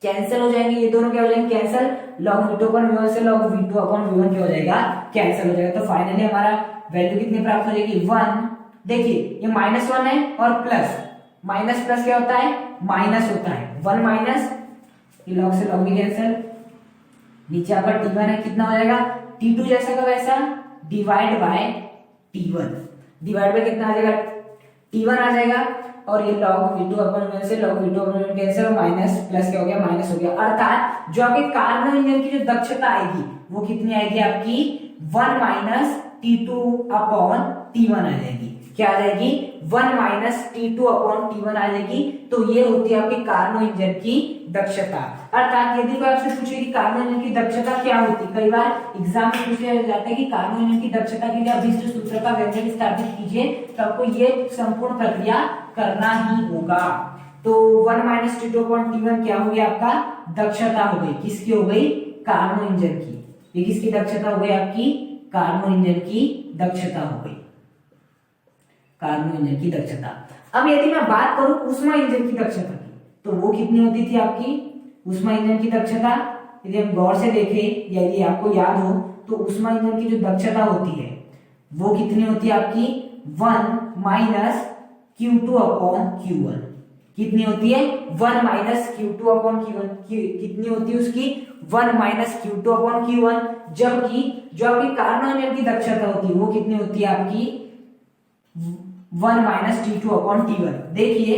A: कैंसिल हो जाएंगे। ये दोनों क्या हो जाएंगे? कैंसिल। log v2/v1 से log v2/v1 क्या हो जाएगा? कैंसिल हो जाएगा। तो फाइनली हमारा वैल्यू कितनी प्राप्त हो जाएगी? 1। देखिए ये -1 है और प्लस, माइनस प्लस क्या होता है? माइनस होता है। 1 माइनस, ये log से log भी कैंसिल, नीचे आपका t1 है, कितना हो जाएगा? t2 जैसा का वैसा divide by t1, divide by कितना आ जाएगा? t1 आ जाएगा। और ये log v2/v1 से log v2/v1 cancel, minus plus क्या हो गया? माइनस हो गया। अर्थात जो आपके कार्नो इंजन की जो दक्षता आएगी वो कितनी आएगी आपकी? 1 माइनस T2/T1 आ जाएगी। क्या आ जाएगी? 1 माइनस T2/T1 आ जाएगी। तो ये होती है आपके कार्नो इंजन की दक्षता। अर्थात यदि कोई आपसे पूछे कि कार्नो इंजन की दक्षता क्या होती है, कई बार एग्जाम में पूछा जाता है कि कार्नो इंजन की दक्षता के लिए आप विशिष्ट सूत्र का व्यंजक स्थापित कीजिए, तो आपको ये संपूर्ण प्रक्रिया करना ही होगा। तो 1 माइनस T2/T1 क्या हो गया? आपका दक्षता हो गई। किसकी हो गई? कार्नो इंजन की। ये किसकी दक्षता हो गई? आपकी कार्नो इंजन की दक्षता हो गई, कार्नो इंजन की दक्षता। अब यदि मैं बात करूं ऊष्मा इंजन की दक्षता की, तो वो कितनी होती थी आपकी ऊष्मा इंजन की दक्षता? यदि हम गौर से देखें, यदि आपको याद हो, तो ऊष्मा इंजन की जो दक्षता होती है वो कितनी होती है आपकी? 1 माइनस Q2/Q1। कितनी होती है? 1 माइनस Q2/Q1। कितनी होती है उसकी? 1 माइनस Q2/Q1। जबकि जो आपकी कार्नो इंजन की दक्षता होती है वो कितनी होती है आपकी? 1 माइनस T2/T1। देखिए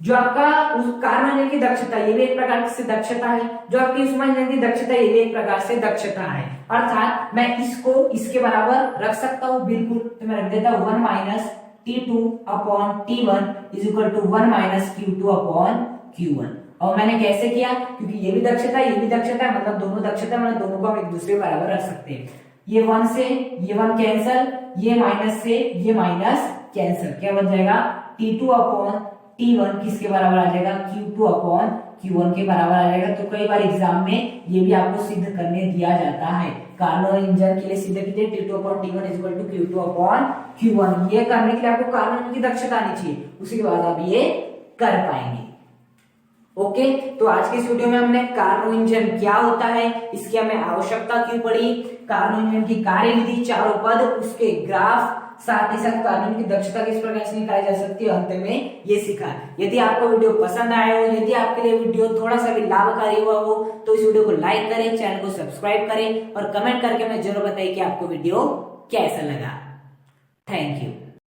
A: जो आपका उस कार्नो इंजन की दक्षता, ये भी एक प्रकार से दक्षता है, जो आपकी ऊष्मा इंजन की दक्षता, ये भी एक प्रकार से दक्षता है। अर्थात मैं इसको इसके बराबर रख सकता हूं, बिल्कुल। तो मैं रख देता हूं 1 minus T2/T1 is equal to 1 minus Q2/Q1। और मैंने कैसे किया? क्योंकि ये भी दक्षता है, ये भी दक्षता है, मतलब दोनों दक्षता, मतलब दोनों को हम एक दूसरे बराबर रख सकते हैं। ये 1 से ये 1 कैंसिल, ये माइनस से ये माइनस कैंसिल, क्या बन जाएगा? T2/T1 किसके बराबर आ जाएगा? Q2/Q1 के बराबर आ जाएगा। तो कई बार एग्जाम में ये भी आपको सिद्ध करने दिया जाता है। कार्नो इंजन के लिए सिद्ध कीजिए T2/T1 is equal to Q2/Q1। ये करने के लिए आपको कार्नो इंजन की दक्षता आनी चाहिए, उसी के बाद आप ये कर पाएंगे। ओके, तो आज के इस वीडियो में हमने कार्नो इंजन क्या होता है, इसकी हमें आवश्यकता क्यों पड़ी, कार्नो इंजन की कार्यविधि, चारों पद, उसके ग्राफ, साथ ही साथ कार्नो इंजन की दक्षता किस प्रकार से निकाली जा सकती है, अंत में ये सीखा। यदि आपको वीडियो पसंद आया हो, यदि आपके लिए वीडियो थोड़ा सा भी लाभकारी हुआ हो, तो इस वीडियो को लाइक करें, चैनल को सब्सक्राइब करें और कमेंट करके हमें जरूर बताइए कि आपको वीडियो कैसा लगा। Thank you.